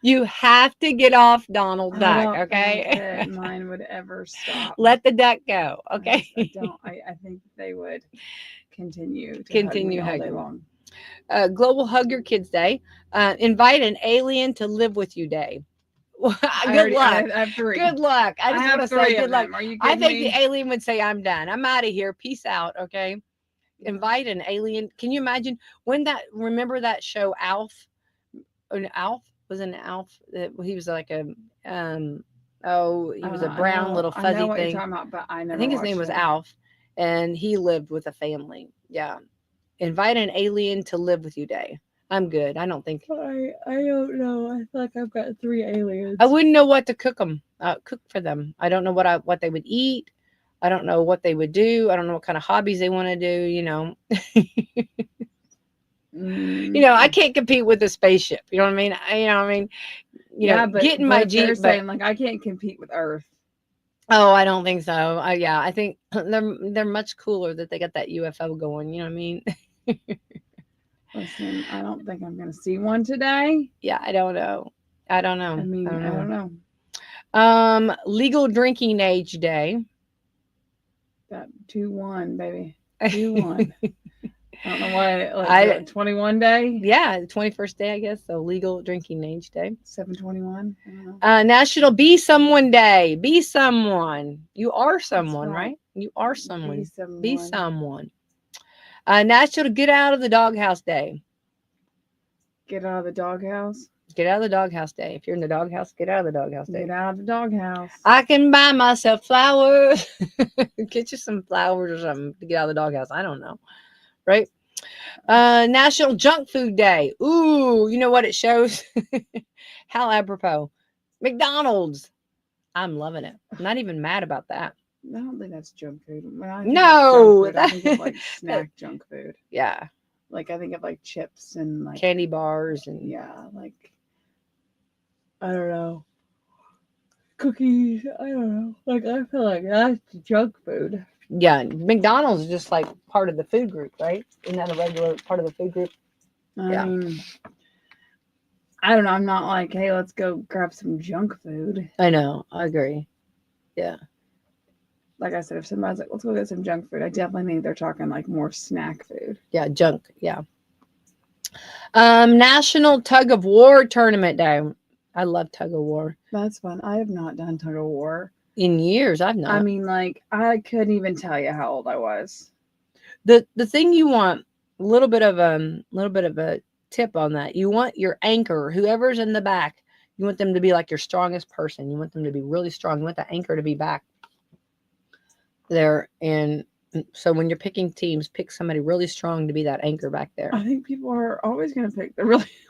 S1: You have to get off Donald
S2: I
S1: Duck,
S2: don't think
S1: okay?
S2: that mine would ever stop.
S1: Let the duck go, okay?
S2: I don't. I think they would continue to
S1: Continue
S2: hug me all day
S1: hugging.
S2: long.
S1: Global Hug Your Kids Day. Invite an alien to live with you day. Good luck.
S2: I have three.
S1: Good luck. I just want to say good luck.
S2: Are you kidding
S1: I think
S2: me?
S1: the alien would say, I'm done. I'm out of here. Peace out, okay? Invite an alien. Can you imagine remember that show Alf? Alf was an Alf. He was like a he was a brown little fuzzy
S2: I know what
S1: thing.
S2: you're talking about, but I never
S1: I think his name was Alf, and he lived with a family. Yeah, invite an alien to live with you day. I'm good. I don't think
S2: I don't know. I feel like I've got 3 aliens.
S1: I wouldn't know what to cook for them. I don't know what they would eat. I don't know what they would do. I don't know what kind of hobbies they want to do. You know. I can't compete with a spaceship. You know what I mean? But getting my Jeep.
S2: Saying like I can't compete with Earth.
S1: Oh, I don't think so. I think they're much cooler that they got that UFO going. You know what I mean?
S2: Listen, I don't think I'm gonna see one today.
S1: Yeah, I don't know. I don't know. Legal drinking age day.
S2: That 2-1, baby. 2-1. I don't know why. 21 day.
S1: Yeah, the 21st day, I guess. So legal drinking age day.
S2: 7/21.
S1: National Be Someone Day. Be someone. You are someone, right? You are someone. Be someone. National Get Out of the Doghouse Day.
S2: Get out of the doghouse.
S1: Get out of the doghouse day. If you're in the doghouse, get out of the doghouse day.
S2: Get out of the doghouse.
S1: I can buy myself flowers. Get you some flowers or something to get out of the doghouse. I don't know. Right? National Junk Food Day. Ooh, you know what it shows? How apropos. McDonald's. I'm loving it. I'm not even mad about that.
S2: I don't think that's junk food.
S1: No.
S2: I think of like snack junk food.
S1: Yeah.
S2: Like I think of like chips and like
S1: candy bars and
S2: like I don't know. Cookies. I don't know. Like I feel like that's junk food.
S1: Yeah, McDonald's is just like part of the food group, right? Isn't that a regular part of the food group?
S2: I mean, I don't know. I'm not like, hey, let's go grab some junk food.
S1: I know. I agree. Yeah.
S2: Like I said, if somebody's like, let's go get some junk food, I definitely think they're talking like more snack food.
S1: Yeah, junk. Yeah. National Tug of War Tournament Day. I love tug of war.
S2: That's fun. I have not done tug of war.
S1: In years, I've not.
S2: I mean, like, I couldn't even tell you how old I was.
S1: The thing you want, a little bit of a tip on that. You want your anchor, whoever's in the back, you want them to be like your strongest person. You want them to be really strong. You want the anchor to be back there. And so when you're picking teams, pick somebody really strong to be that anchor back there.
S2: I think people are always going to pick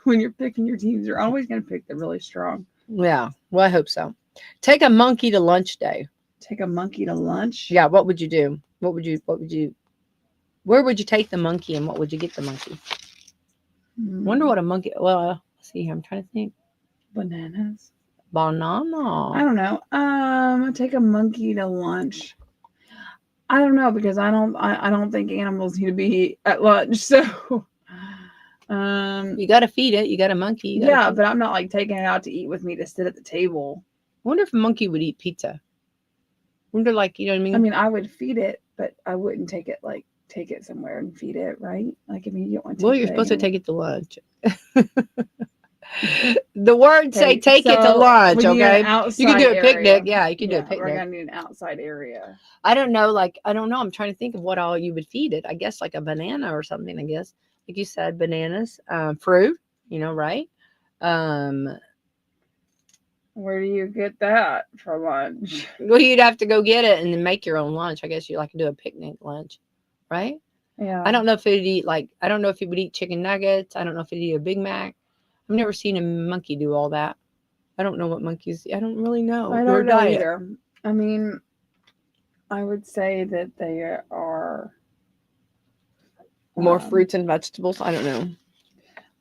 S2: when you're picking your teams, you're always going to pick the really strong.
S1: Yeah. Well, I hope so. Take a monkey to lunch day.
S2: Take a monkey to lunch?
S1: Yeah. What would you do? Where would you take the monkey and what would you get the monkey? Wonder what a monkey, let's see here. I'm trying to think.
S2: Bananas.
S1: Banana.
S2: I don't know. Take a monkey to lunch. I don't know because I don't think animals need to be at lunch. So,
S1: you got to feed it. You got a monkey.
S2: But I'm not like taking it out to eat with me to sit at the table.
S1: I wonder if a monkey would eat pizza. Wonder, like, you know what I mean?
S2: I mean, I would feed it, but I wouldn't take it somewhere and feed it, right? Like, I mean, you don't want to.
S1: Well, you're supposed to take it to lunch. The words say take it to lunch, okay? You can do a picnic. Yeah, you can do a picnic.
S2: We're going to need an outside area.
S1: I don't know. I'm trying to think of what all you would feed it. I guess like a banana or something, I guess. Like you said, bananas, fruit, right?
S2: Where do you get that for lunch?
S1: Well, you'd have to go get it and then make your own lunch. I guess you like to do a picnic lunch, right?
S2: Yeah.
S1: I don't know if it'd eat I don't know if it would eat chicken nuggets. I don't know if it'd eat a Big Mac. I've never seen a monkey do all that. I don't know what monkeys. I don't really know.
S2: I don't know either. I mean, I would say that they are
S1: more fruits and vegetables. I don't know.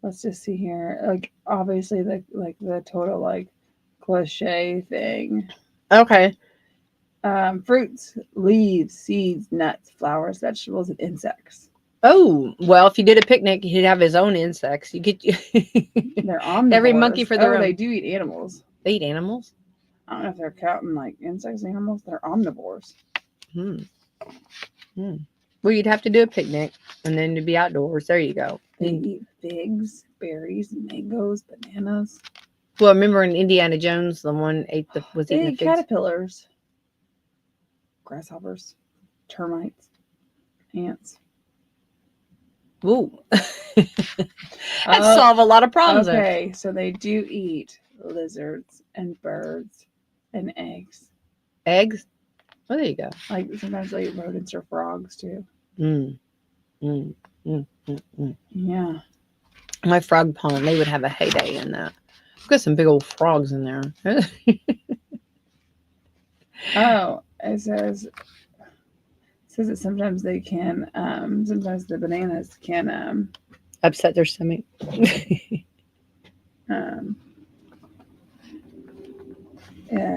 S2: Let's just see here. Like obviously the total cliche thing.
S1: Okay.
S2: Fruits, leaves, seeds, nuts, flowers, vegetables, and insects.
S1: Oh, well, if you did a picnic, he'd have his own insects. You get
S2: They're omnivores.
S1: every monkey for their
S2: Oh,
S1: own.
S2: they do eat animals.
S1: They eat animals.
S2: I don't know if they're counting like insects, animals. They're omnivores.
S1: Hmm. Hmm. Well, you'd have to do a picnic and then to be outdoors. There you go.
S2: They eat figs, berries, mangoes, bananas.
S1: Well, remember in Indiana Jones, the one was
S2: They
S1: eating the
S2: eat
S1: figs.
S2: caterpillars, grasshoppers, termites, ants.
S1: Ooh. That'd solve a lot of problems.
S2: Okay, so they do eat lizards and birds and eggs.
S1: Eggs. Well, there you go.
S2: Like sometimes they eat rodents or frogs too.
S1: Mm. Mm. Mm. Mm. Mm.
S2: Yeah.
S1: My frog pond, they would have a heyday in that. We've got some big old frogs in there.
S2: Oh, it says that sometimes they can. Sometimes the bananas can.
S1: Upset their stomach.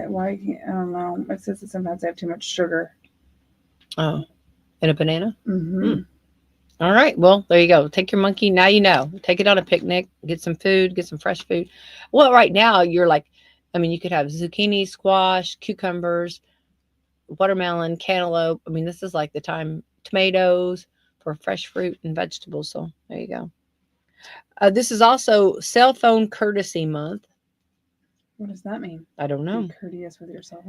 S2: Why can't I don't know? It says that sometimes they have too much sugar.
S1: Oh, in a banana?
S2: Mm-hmm.
S1: All right. Well, there you go. Take your monkey. Now you know. Take it on a picnic. Get some food. Get some fresh food. Well, right now you're like, I mean, you could have zucchini, squash, cucumbers, watermelon, cantaloupe. I mean, this is like the time. Tomatoes for fresh fruit and vegetables. So there you go. This is also Cell Phone Courtesy Month.
S2: What does that mean?
S1: I don't know.
S2: Be courteous with your cell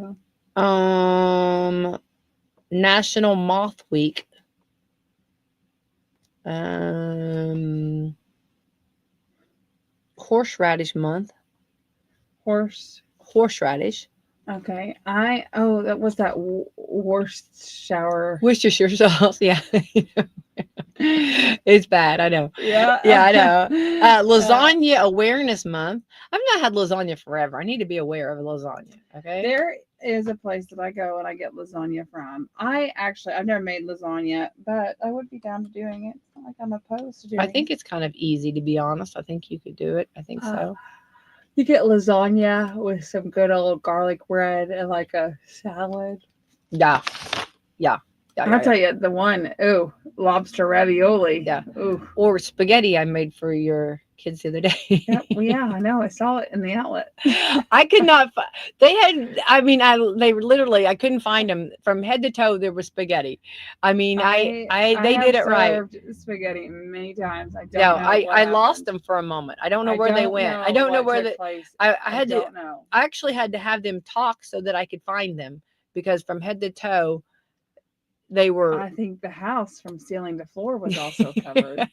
S2: phone.
S1: National Moth Week. Horseradish Month. Horseradish.
S2: Okay. That was that Worcestershire.
S1: Worcestershire sauce. Yeah. It's bad. I know.
S2: Yeah.
S1: Yeah, I know. Lasagna Awareness Month. I've not had lasagna forever. I need to be aware of lasagna. Okay.
S2: There is a place that I go and I get lasagna from. I've never made lasagna, but I would be down to doing it. It's not like I'm opposed to doing it.
S1: I think it's kind of easy, to be honest. I think you could do it. I think so.
S2: You get lasagna with some good old garlic bread and like a salad.
S1: Yeah.
S2: I'll tell you the one. Ooh, lobster ravioli.
S1: Yeah.
S2: Ooh.
S1: Or spaghetti I made for your kids the other day.
S2: Yep. Well, yeah, I know. I saw it in the outlet.
S1: I could not. They had. I mean, they literally. I couldn't find them from head to toe. There was spaghetti. I mean, they did it right.
S2: Spaghetti many times. I don't
S1: know. I lost
S2: happened.
S1: them for a moment. I don't know where they went. I don't know where they. I had to.
S2: Know.
S1: I actually had to have them talk so that I could find them, because from head to toe, they were.
S2: I think the house from ceiling to floor was also covered.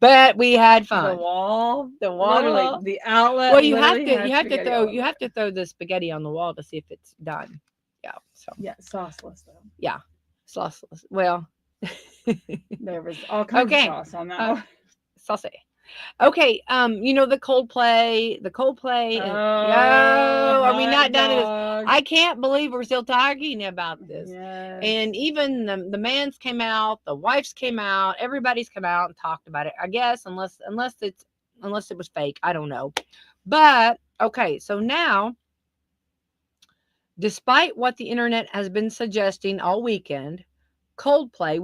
S1: But we had fun.
S2: The wall,
S1: literally,
S2: the outlet.
S1: Well, you have to throw the spaghetti on the wall to see if it's done. Yeah. So.
S2: Yeah, sauceless though.
S1: Yeah, sauceless. Well,
S2: there was all kinds of sauce on that.
S1: Saucy. Okay, the Coldplay. Are we not done with this? I can't believe we're still talking about this.
S2: Yes.
S1: And even the mans came out, the wives came out, everybody's come out and talked about it. I guess unless it was fake, I don't know. But okay, so now, despite what the internet has been suggesting all weekend, Coldplay,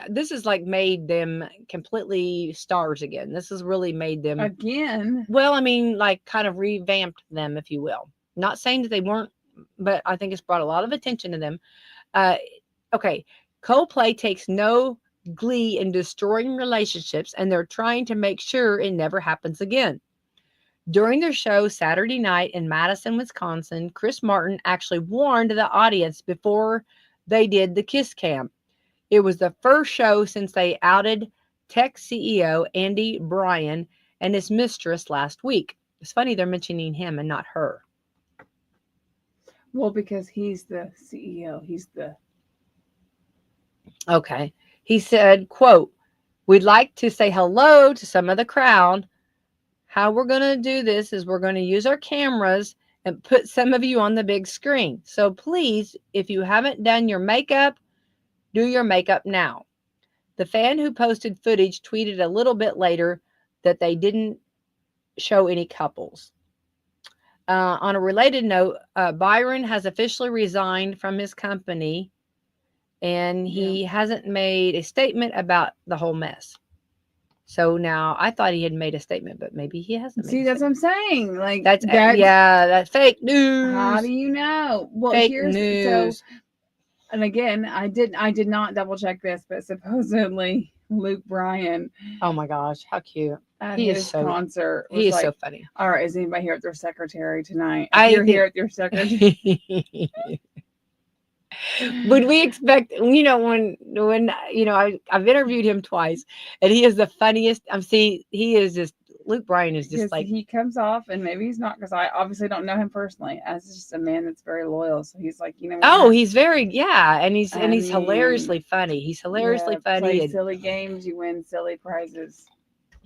S1: this is like made them completely stars again. This has really made them
S2: again.
S1: Well, I mean, like kind of revamped them, if you will. Not saying that they weren't, but I think it's brought a lot of attention to them. Okay, Coldplay takes no glee in destroying relationships, and they're trying to make sure it never happens again. During their show Saturday night in Madison, Wisconsin, Chris Martin actually warned the audience before they did the kiss cam. It was the first show since they outed tech CEO Andy Bryan and his mistress last week. It's funny they're mentioning him and not her.
S2: Well, because he's the CEO.
S1: Okay. He said, quote, "We'd like to say hello to some of the crowd. How we're going to do this is we're going to use our cameras and put some of you on the big screen. So please, if you haven't done your makeup, do your makeup now." The fan who posted footage tweeted a little bit later that they didn't show any couples. On a related note, Byron has officially resigned from his company and
S2: Yeah.
S1: he hasn't made a statement about the whole mess. So now I thought he had made a statement, but maybe he hasn't.
S2: See,
S1: made a
S2: that's what
S1: statement.
S2: I'm saying. Like
S1: That's
S2: that's
S1: yeah, that's fake
S2: how do
S1: news.
S2: you know? Well,
S1: Fake
S2: here's so,
S1: news.
S2: and again, I did not double check this, but supposedly Luke Bryan
S1: Oh my gosh, how cute!
S2: at
S1: He is
S2: his
S1: so
S2: concert
S1: he
S2: was
S1: is so
S2: like,
S1: funny.
S2: "All right, is anybody here with their secretary tonight? If
S1: I
S2: you're here
S1: think.
S2: with your secretary."
S1: Would we expect, when I've interviewed him twice, and he is the funniest. See, he is just Luke Bryan is just
S2: Because
S1: like,
S2: he comes off, and maybe he's not, because I obviously don't know him personally, as just a man that's very loyal. So he's like, you know what?
S1: oh, he's very, yeah, and he's
S2: I mean,
S1: hilariously funny. He's hilariously
S2: yeah,
S1: funny,
S2: play
S1: and
S2: silly games, you win silly prizes.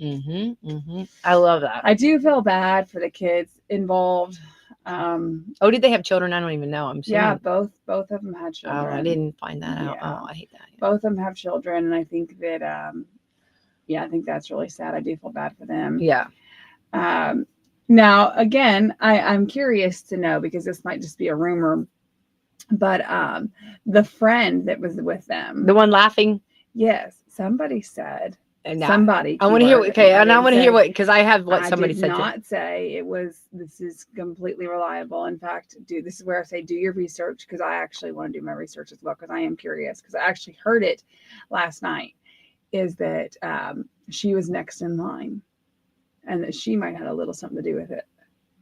S1: I love that.
S2: I do feel bad for the kids involved.
S1: Oh, did they have children? I don't even know. I'm
S2: Yeah,
S1: assuming.
S2: both of them had
S1: Oh, I
S2: children.
S1: didn't find that out.
S2: Yeah,
S1: Oh, I hate that.
S2: both of them have children, and I think that yeah, I think that's really sad. I do feel bad for them.
S1: Yeah.
S2: Now again, I'm curious to know, because this might just be a rumor, but the friend that was with them,
S1: The one laughing.
S2: yes, somebody said,
S1: And now
S2: somebody,
S1: I want to hear.
S2: keyword,
S1: Okay, and I
S2: didn't
S1: want to hear
S2: say-
S1: what, because I have what
S2: I
S1: somebody
S2: did
S1: said. To
S2: not say it was. This is completely reliable. In fact, this is where I say do your research, because I actually want to do my research as well, because I am curious, because I actually heard it last night. Is that she was next in line, and that she might have a little something to do with it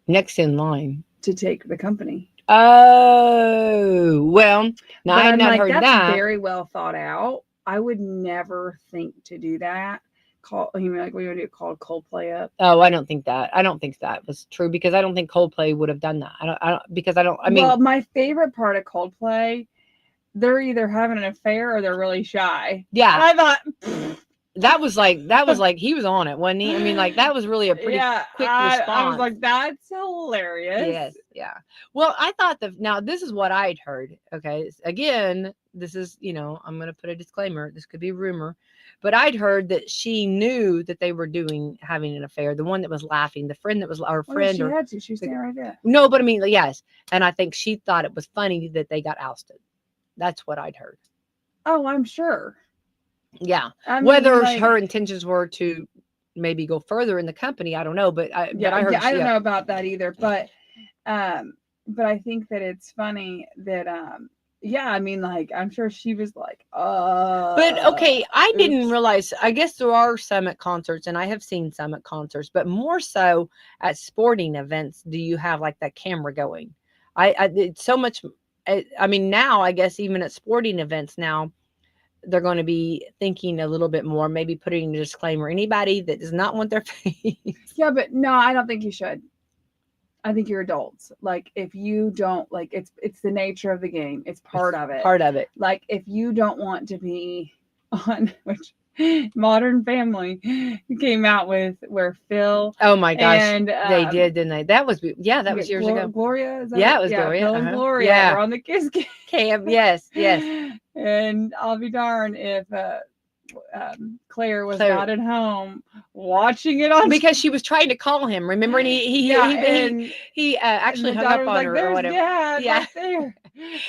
S1: Next in line
S2: to take the company.
S1: Oh, well, now
S2: But
S1: I had
S2: I'm
S1: not
S2: like,
S1: heard
S2: that's
S1: that.
S2: very well thought out. I would never think to do that. You mean like we would do called Coldplay up?
S1: Oh, I don't think that. I don't think that was true, because I don't think Coldplay would have done that. Because I don't. I mean,
S2: Well, my favorite part of Coldplay, they're either having an affair or they're really shy.
S1: yeah,
S2: And I thought
S1: that was like he was on it, wasn't he? I mean, like that was really a pretty quick response.
S2: I was like, that's hilarious.
S1: Yes, yeah. Well, I thought now this is what I'd heard. Okay, again, this is, I'm going to put a disclaimer. This could be a rumor, but I'd heard that she knew that they were having an affair. The one that was laughing, the friend that was our friend,
S2: she had to. She was standing right there.
S1: No, but I mean, yes, and I think she thought it was funny that they got ousted. That's what I'd heard.
S2: Oh, I'm sure.
S1: Yeah,
S2: I mean,
S1: whether her intentions were to maybe go further in the company, I don't know. But I heard.
S2: I don't know about that either. But I think that it's funny that yeah, I mean, like, I'm sure she was like,
S1: But okay, I
S2: oops.
S1: didn't realize. I guess there are some at concerts, and I have seen some at concerts, but more so at sporting events. Do you have like that camera going? It's so much. I mean, now I guess even at sporting events now, they're going to be thinking a little bit more, maybe putting a disclaimer. Anybody that does not want their face.
S2: Yeah, but no, I don't think you should. I think you're adults. Like, if you don't, like, it's the nature of the game. It's part of it.
S1: Part of it.
S2: Like, if you don't want to be on, which Modern Family came out with, where Phil.
S1: Oh my gosh,
S2: and
S1: they did, didn't they? That was that was years ago.
S2: Gloria, is that
S1: yeah, it was Gloria.
S2: Phil and Gloria were on the Kiss
S1: Cam. Yes.
S2: And I'll be darned if Claire was not at home watching it on,
S1: because she was trying to call him. Remember, and he actually hung up on her or whatever.
S2: Dad, right there.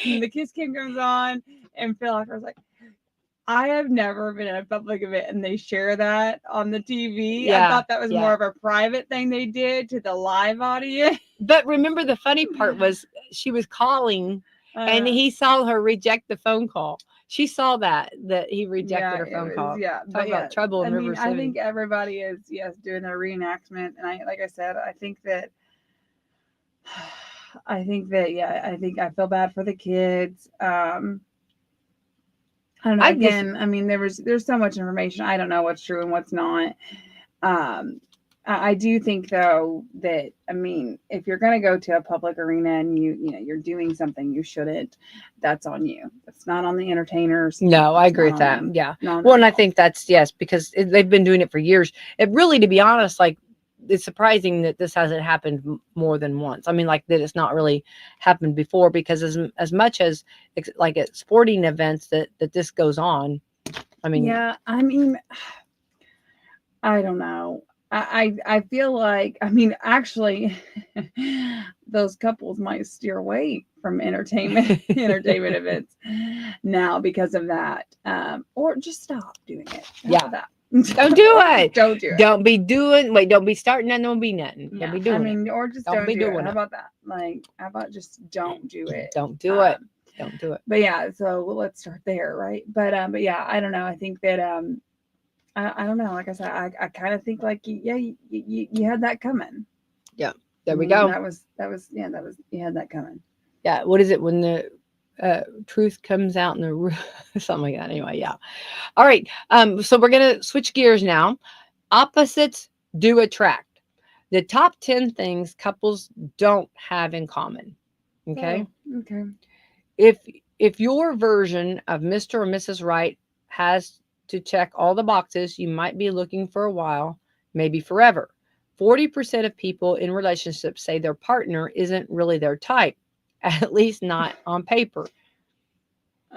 S2: And the Kiss Cam comes on, and Phil was like, I have never been at a public event and they share that on the TV.
S1: Yeah,
S2: I thought that was more of a private thing they did to the live audience.
S1: But remember, the funny part was she was calling and he saw her reject the phone call. She saw that he rejected her phone call.
S2: Yeah,
S1: talk about trouble in River City.
S2: I think everybody is doing their reenactment, and I think that I feel bad for the kids. I don't know. Again, I mean, there's so much information. I don't know what's true and what's not. I do think, though, that, I mean, if you're going to go to a public arena and you're doing something you shouldn't, that's on you. It's not on the entertainers.
S1: No, I agree with that. Yeah. Well, and I think that's, yes, because they've been doing it for years. It really, to be honest, like, it's surprising that this hasn't happened more than once. I mean, like, that it's not really happened before, because as much as like at sporting events that this goes on. I mean,
S2: yeah, I mean, I don't know. I feel like, I mean, actually, those couples might steer away from entertainment events now because of that, or just stop doing it. How
S1: Yeah.
S2: about that?
S1: Don't do it.
S2: Don't do it.
S1: Don't be starting and don't be nothing.
S2: Yeah,
S1: Don't be doing
S2: I mean,
S1: it.
S2: or just
S1: Don't
S2: don't
S1: be
S2: do it.
S1: doing
S2: How
S1: it.
S2: about that? Like, how about just don't do it?
S1: Don't do it. Don't do it.
S2: But yeah, so let's start there, right? But yeah, I don't know. I think that I don't know. Like I said, I kind of think like you had that coming.
S1: Yeah. There we go.
S2: That was you had that coming.
S1: Yeah. What is it when the truth comes out in the something like that? Anyway, yeah. All right. So we're gonna switch gears now. Opposites do attract. The top 10 things couples don't have in common. Okay.
S2: Oh, okay.
S1: If your version of Mr. or Mrs. Right has to check all the boxes, you might be looking for a while, maybe forever. 40% of people in relationships say their partner isn't really their type, at least not on paper.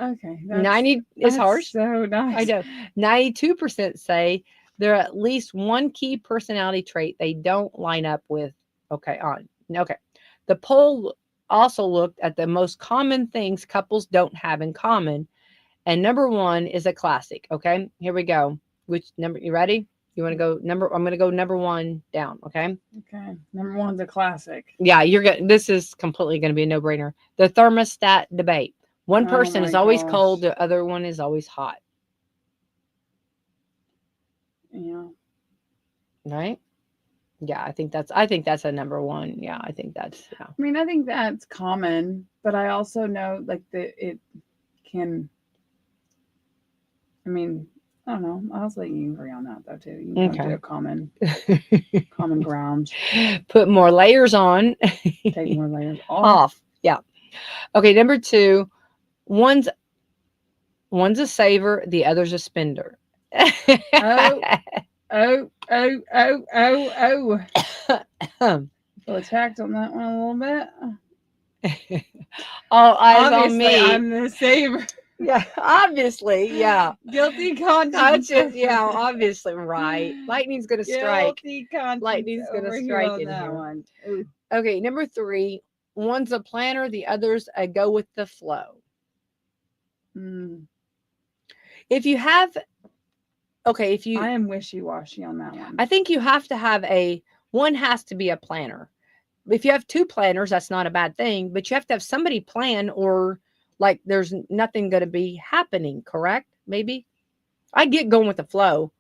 S2: Okay.
S1: 90 is harsh.
S2: So nice.
S1: I know. 92% say there are at least one key personality trait they don't line up with. Okay. The poll also looked at the most common things couples don't have in common. And number one is a classic. Okay. Here we go. Which number? You ready? You want to go number? I'm going to go number one down. Okay.
S2: Okay. Number one's a classic.
S1: Yeah. This is completely going to be a no brainer. The thermostat debate. One person is always cold. The other one is always hot.
S2: Yeah.
S1: Right. Yeah. I think that's a number one. Yeah. I think that's, yeah.
S2: I mean, I think that's common, but I also know like it can, I mean, I don't know. I also think you can agree on that though too. You can come to a common ground.
S1: Put more layers on.
S2: Take more layers
S1: off. Yeah. Okay. Number two, one's a saver, the other's a spender.
S2: Oh. Feel attacked on that one a little bit.
S1: All eyes
S2: obviously,
S1: on me.
S2: I'm the saver.
S1: Yeah, obviously, yeah.
S2: Guilty conscience.
S1: Yeah, obviously, right. Lightning's gonna strike.
S2: Guilty conscience.
S1: Lightning's gonna strike in
S2: that
S1: here.
S2: One. Ooh.
S1: Okay, number three. One's a planner, the other's a go with the flow. If you have, I
S2: am wishy-washy on that one.
S1: I think you have to have one has to be a planner. If you have two planners, that's not a bad thing, but you have to have somebody plan, or like there's nothing going to be happening, correct? Maybe I get going with the flow,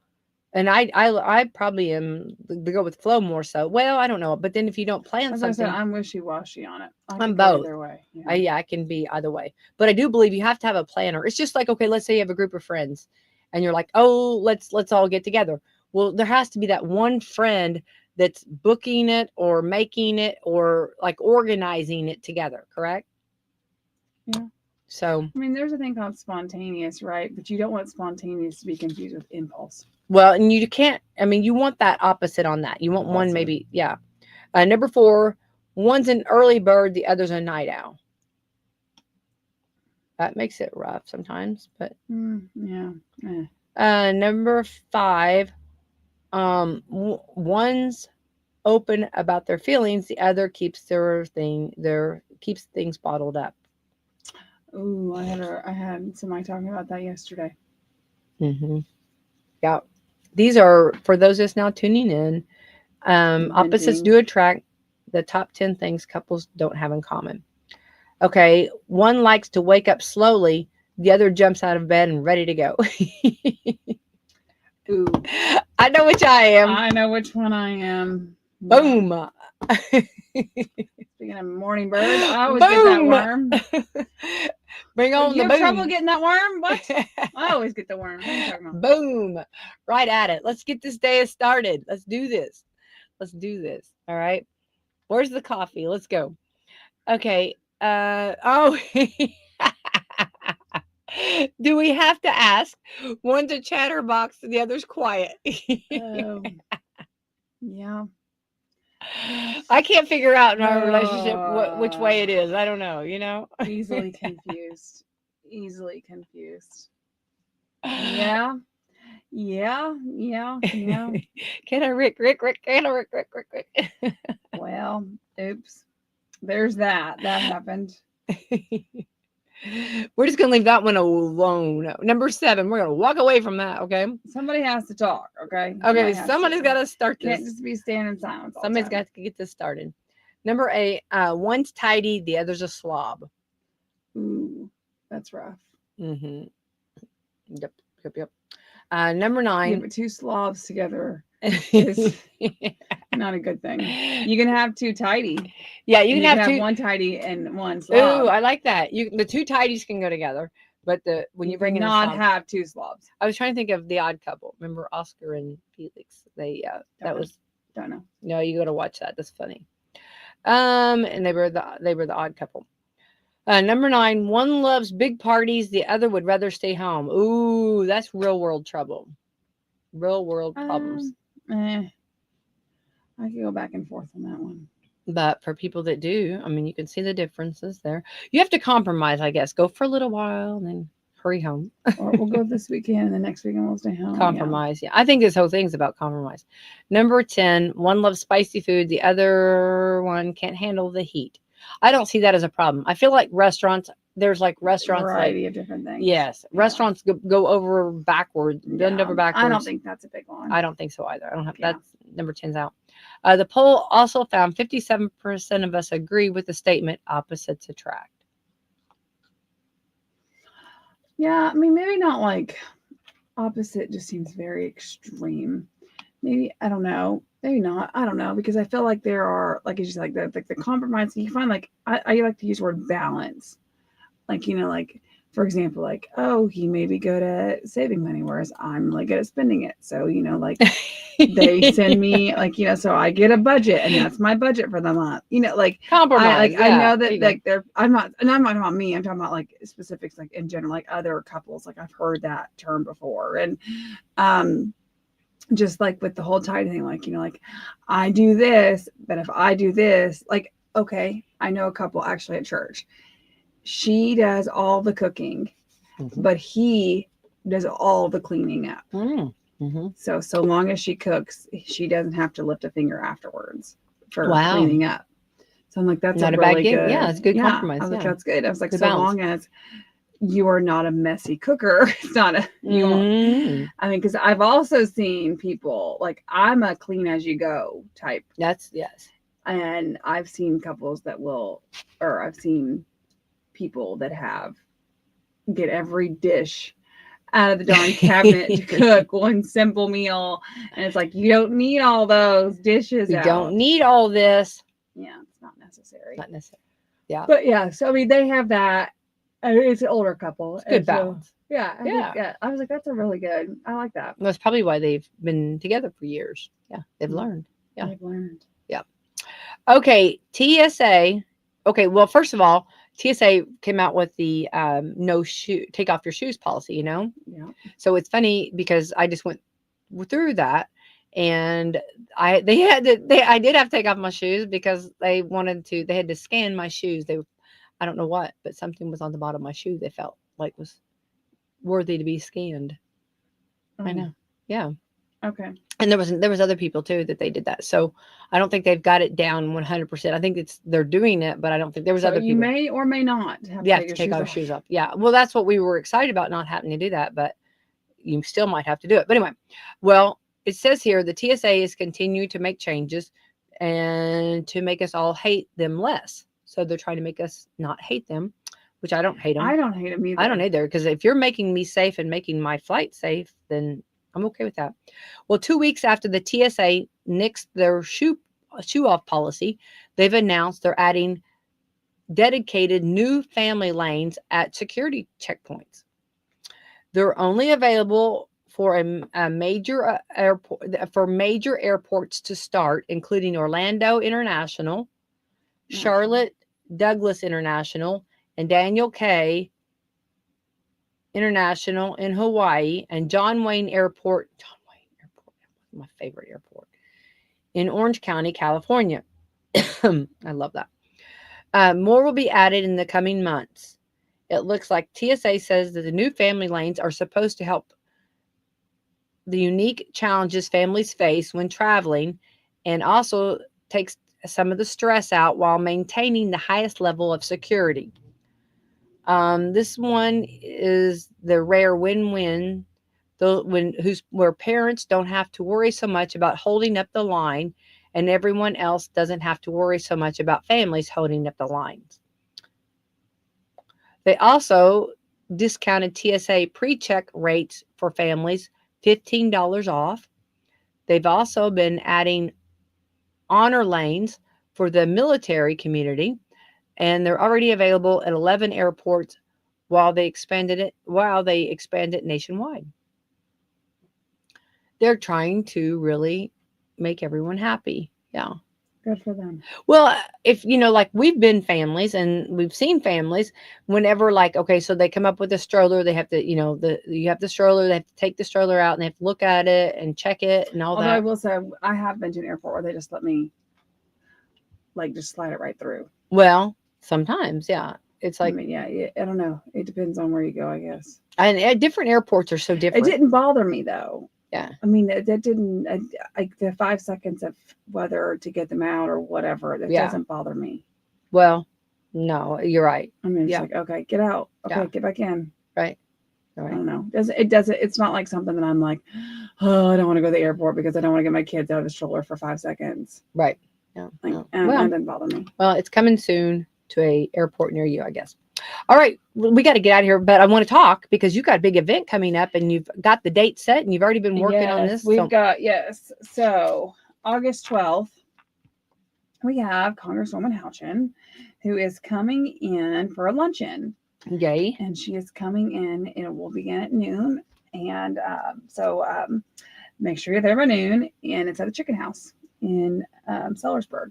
S1: and I probably am the go with the flow more so. Well, I don't know, but then if you don't plan something,
S2: I'm wishy-washy on it.
S1: I'm both.
S2: Either way.
S1: Yeah. I can be either way, but I do believe you have to have a planner. It's just like, okay, let's say you have a group of friends, and you're like, oh, let's all get together. Well, there has to be that one friend that's booking it or making it or like organizing it together, correct?
S2: Yeah.
S1: So,
S2: I mean, there's a thing called spontaneous, right? But you don't want spontaneous to be confused with impulse.
S1: Well, and you can't, I mean, you want that opposite on that. You want one maybe, yeah. Number four, one's an early bird, the other's a night owl. That makes it rough sometimes, but.
S2: Yeah.
S1: Number five, one's open about their feelings, the other keeps keeps things bottled up.
S2: Ooh, I had somebody talking about that yesterday.
S1: Yeah, these are for those that's now tuning in. Opposites do attract. The top 10 things couples don't have in common. Okay, one likes to wake up slowly, the other jumps out of bed and ready to go.
S2: Ooh,
S1: I know which I am.
S2: I know which one I am.
S1: Boom.
S2: Speaking of morning bird, I always get that worm.
S1: Bring on the boom.
S2: You have trouble getting that worm? What? I always get the worm. What are you talking about?
S1: Boom. Right at it. Let's get this day started. Let's do this. All right. Where's the coffee? Let's go. Okay. Do we have to ask? One's a chatterbox, the other's quiet.
S2: Yeah.
S1: I can't figure out in our relationship which way it is. I don't know,
S2: Easily confused. Yeah. Yeah.
S1: Can I, Rick? Can I, Rick?
S2: Well, oops. There's that. That happened.
S1: We're just gonna leave that one alone. Number 7, we're gonna walk away from that. Okay.
S2: Somebody has to talk. Okay.
S1: Okay.
S2: Has
S1: Somebody's got to start
S2: Can't
S1: this.
S2: just be standing silent.
S1: Somebody's got to get this started. Number 8, one's tidy, the other's a slob.
S2: Ooh, that's rough.
S1: Mm-hmm. Yep. Number 9.
S2: Yeah, but 2 slobs together is not a good thing. You can have 2 tidy.
S1: Yeah, you can have 2.
S2: One tidy and one slob.
S1: Ooh, I like that. The 2 tidies can go together, but when you bring in
S2: not have 2 slobs.
S1: I was trying to think of The Odd Couple. Remember Oscar and Felix? They
S2: don't know.
S1: No, you got to watch that. That's funny. And they were the odd couple. Number 9, one loves big parties, the other would rather stay home. Ooh, that's real world trouble. Real world problems.
S2: I could go back and forth on that one.
S1: But for people that do, I mean, you can see the differences there. You have to compromise, I guess. Go for a little while and then hurry home.
S2: Or we'll go this weekend and the next weekend we'll stay home.
S1: Compromise. Yeah. I think this whole thing's about compromise. Number 10, one loves spicy food. The other one can't handle the heat. I don't see that as a problem. I feel like there's like restaurants.
S2: Variety of different things.
S1: Yes. Yeah. Restaurants go over backwards, bend over backwards.
S2: I don't think that's a big one.
S1: I don't think so either. I don't have that's number 10's out. The poll also found 57% of us agree with the statement opposites attract.
S2: Yeah, I mean, maybe not like opposite just seems very extreme. Maybe, I don't know. Maybe not. I don't know. Because I feel like there are, like, it's just like the compromise. You find, like, I like to use the word balance. Like, like, for example, like, oh, he may be good at saving money, whereas I'm really good at spending it. So, like, they send me, like, so I get a budget and that's my budget for the month. Like,
S1: compromise.
S2: I know that, like, I'm not talking about me. I'm talking about, like, specifics, like, in general, like, other couples. Like, I've heard that term before. And, just like with the whole tidy thing, like, like, I do this, but if I do this, like, okay, I know a couple actually at church. She does all the cooking, but he does all the cleaning up.
S1: Mm-hmm.
S2: So long as she cooks, she doesn't have to lift a finger afterwards for cleaning up. So I'm like, that's not a really good.
S1: Yeah, it's a good compromise.
S2: I was like, that's good. I was like,
S1: good
S2: so
S1: balance.
S2: Long as you are not a messy cooker, it's not a. I mean, because I've also seen people like, I'm a clean as you go type.
S1: Yes.
S2: And I've seen couples that I've seen people that get every dish out of the darn cabinet to cook one simple meal, and it's like, you don't need all those dishes.
S1: You don't need all this.
S2: Yeah, it's not necessary.
S1: Yeah,
S2: but yeah. So I mean, they have that. It's an older couple.
S1: It's good balance.
S2: So, yeah. I was like, that's a really good. I like that.
S1: That's probably why they've been together for years. Yeah, they've learned. Yeah,
S2: they've learned.
S1: Yeah. Okay, TSA. Okay, well, first of all, TSA came out with the take off your shoes policy,
S2: Yeah.
S1: So it's funny because I just went through that, and I did have to take off my shoes because they had to scan my shoes. I don't know what, but something was on the bottom of my shoe they felt like was worthy to be scanned. I know. Yeah.
S2: Okay.
S1: And there was other people too that they did that. So I don't think they've got it down 100%. I think they're doing it, but I don't think there was other people. You
S2: may or may not have
S1: to take our shoes off. Yeah. Well, that's what we were excited about, not having to do that, but you still might have to do it. But anyway, well, it says here the TSA is continuing to make changes and to make us all hate them less. So they're trying to make us not hate them, which I don't hate them.
S2: I don't hate them either.
S1: I don't either, because if you're making me safe and making my flight safe, then I'm okay with that. Well, 2 weeks after the TSA nixed their shoe off policy, they've announced they're adding dedicated new family lanes at security checkpoints. They're only available for a major airport, for major airports to start, including Orlando International, Charlotte Douglas International, and Daniel K. International in Hawaii, and John Wayne Airport, my favorite airport, in Orange County, California. I love that. More will be added in the coming months. It looks like TSA says that the new family lanes are supposed to help the unique challenges families face when traveling, and also takes some of the stress out while maintaining the highest level of security. This one is the rare win-win, though, when whose where parents don't have to worry so much about holding up the line, and everyone else doesn't have to worry so much about families holding up the lines. They also discounted TSA pre-check rates for families, $15 off. They've also been adding honor lanes for the military community, and they're already available at 11 airports while they expanded nationwide. They're trying to really make everyone happy. Yeah.
S2: Good for them.
S1: Well, if like we've been families and we've seen families whenever, like, okay, so they come up with a stroller, they have to, you have the stroller, they have to take the stroller out and they have to look at it and check it and all
S2: Although I
S1: that.
S2: will say, I have been to an airport where they just let me, like, just slide it right through.
S1: Well, sometimes, yeah. It's
S2: I
S1: like,
S2: mean, yeah, I don't know. It depends on where you go, I guess.
S1: and different airports are so
S2: It
S1: different.
S2: didn't bother me though.
S1: Yeah.
S2: I mean, that didn't, like the 5 seconds of whether to get them out or whatever, that
S1: Yeah.
S2: doesn't bother me.
S1: Well, no, you're right.
S2: I mean, it's
S1: Yeah.
S2: like, okay, get out. Okay,
S1: Yeah.
S2: get back in.
S1: Right.
S2: I
S1: Right.
S2: don't know. It's not like something that I'm like, oh, I don't want to go to the airport because I don't want to get my kids out of the stroller for 5 seconds.
S1: Right. Yeah.
S2: Like,
S1: No.
S2: and
S1: Well,
S2: that doesn't bother me.
S1: well, it's coming soon to a airport near you, I guess. All right, we got to get out of here, but I want to talk because you got a big event coming up and you've got the date set and you've already been working on this.
S2: We've got, So August 12th, we have Congresswoman Houchin, who is coming in for a luncheon.
S1: Yay.
S2: And she is coming in, and it will begin at noon. And so make sure you're there by noon. And it's at the Chicken House in Sellersburg.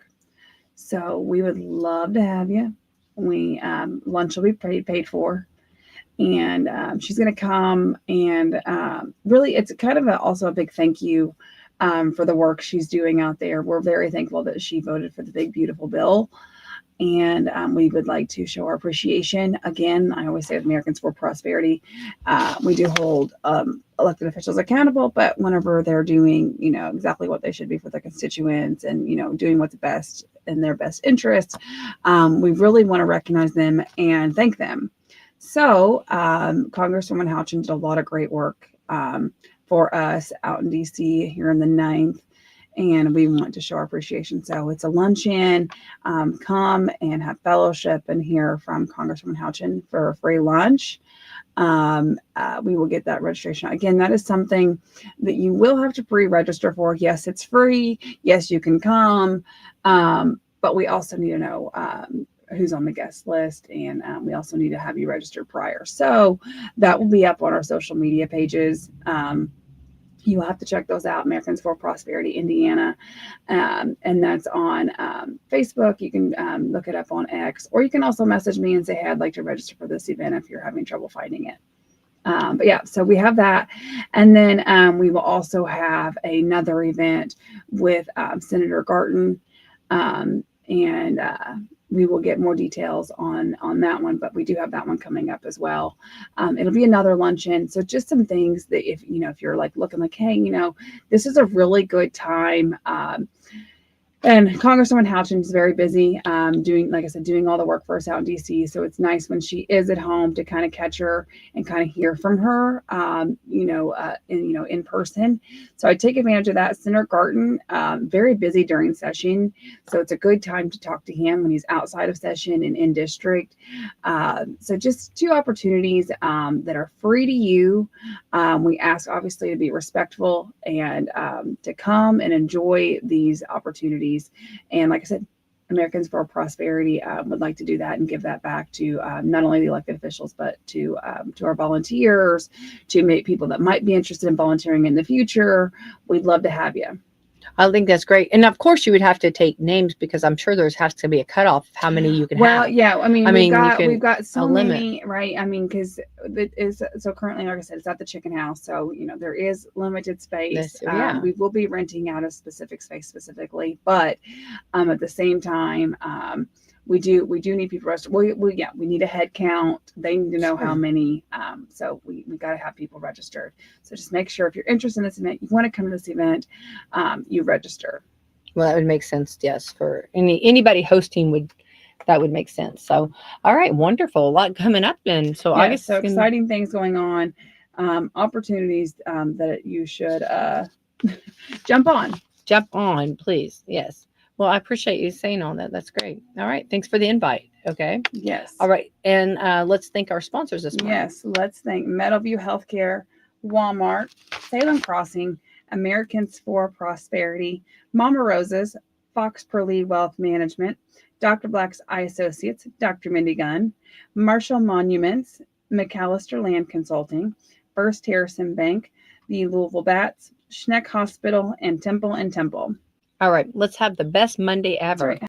S2: So we would love to have you. Lunch will be paid for. And she's going to come. And really, it's kind of also a big thank you for the work she's doing out there. We're very thankful that she voted for the big, beautiful bill. And we would like to show our appreciation. Again, I always say with Americans for Prosperity, we do hold elected officials accountable, but whenever they're doing, exactly what they should be for their constituents and, doing what's best in their best interests, we really want to recognize them and thank them. So Congresswoman Houchin did a lot of great work for us out in D.C. here in the 9th. And we want to show our appreciation. So it's a luncheon. Come and have fellowship and hear from Congresswoman Houchin for a free lunch. We will get that registration. Again, that is something that you will have to pre-register for. Yes, it's free. Yes, you can come. But we also need to know who's on the guest list. And we also need to have you registered prior. So that will be up on our social media pages. You'll have to check those out, Americans for Prosperity, Indiana. And that's on Facebook. You can look it up on X, or you can also message me and say, hey, I'd like to register for this event if you're having trouble finding it. But yeah, so we have that. And then we will also have another event with Senator Garten. We will get more details on that one, but we do have that one coming up as well. It'll be another luncheon. So just some things that if you're like looking like, hey, this is a really good time. And Congresswoman Houchin is very busy doing, like I said, doing all the work for us out in D.C. So it's nice when she is at home to kind of catch her and kind of hear from her, in person. So I take advantage of that. Senator Garten, very busy during session. So it's a good time to talk to him when he's outside of session and in district. So just 2 opportunities that are free to you. We ask obviously to be respectful and to come and enjoy these opportunities. And like I said, Americans for Prosperity would like to do that and give that back to not only the elected officials, but to our volunteers, to make people that might be interested in volunteering in the future. We'd love to have you.
S1: I think that's great. And of course you would have to take names because I'm sure there has to be a cutoff of how many you can have.
S2: Well, yeah, I mean, we've got so many, right? I mean, because it is so currently, like I said, it's at the Chicken House. So, there is limited space. We will be renting out a specific space specifically, but at the same time, we do need people registered. We need a head count. They need to know how many. So we got to have people registered. So just make sure if you're interested in this event, you want to come to this event, you register.
S1: Well, that would make sense. Yes, for anybody hosting that would make sense. So, all right, wonderful. A lot coming up then. So August.
S2: So exciting things going on, opportunities that you should jump on,
S1: please. Yes. Well, I appreciate you saying all that. That's great. All right. Thanks for the invite. Okay.
S2: Yes.
S1: All right. And let's thank our sponsors this morning.
S2: Yes. Let's thank Meadowview Healthcare, Walmart, Salem Crossing, Americans for Prosperity, Mama Rosa's, Fox Purlee Wealth Management, Dr. Black's Eye Associates, Dr. Mindy Gunn, Marshall Monuments, McAllister Land Consulting, First Harrison Bank, the Louisville Bats, Schneck Hospital, and Temple & Temple.
S1: All right. Let's have the best Monday ever.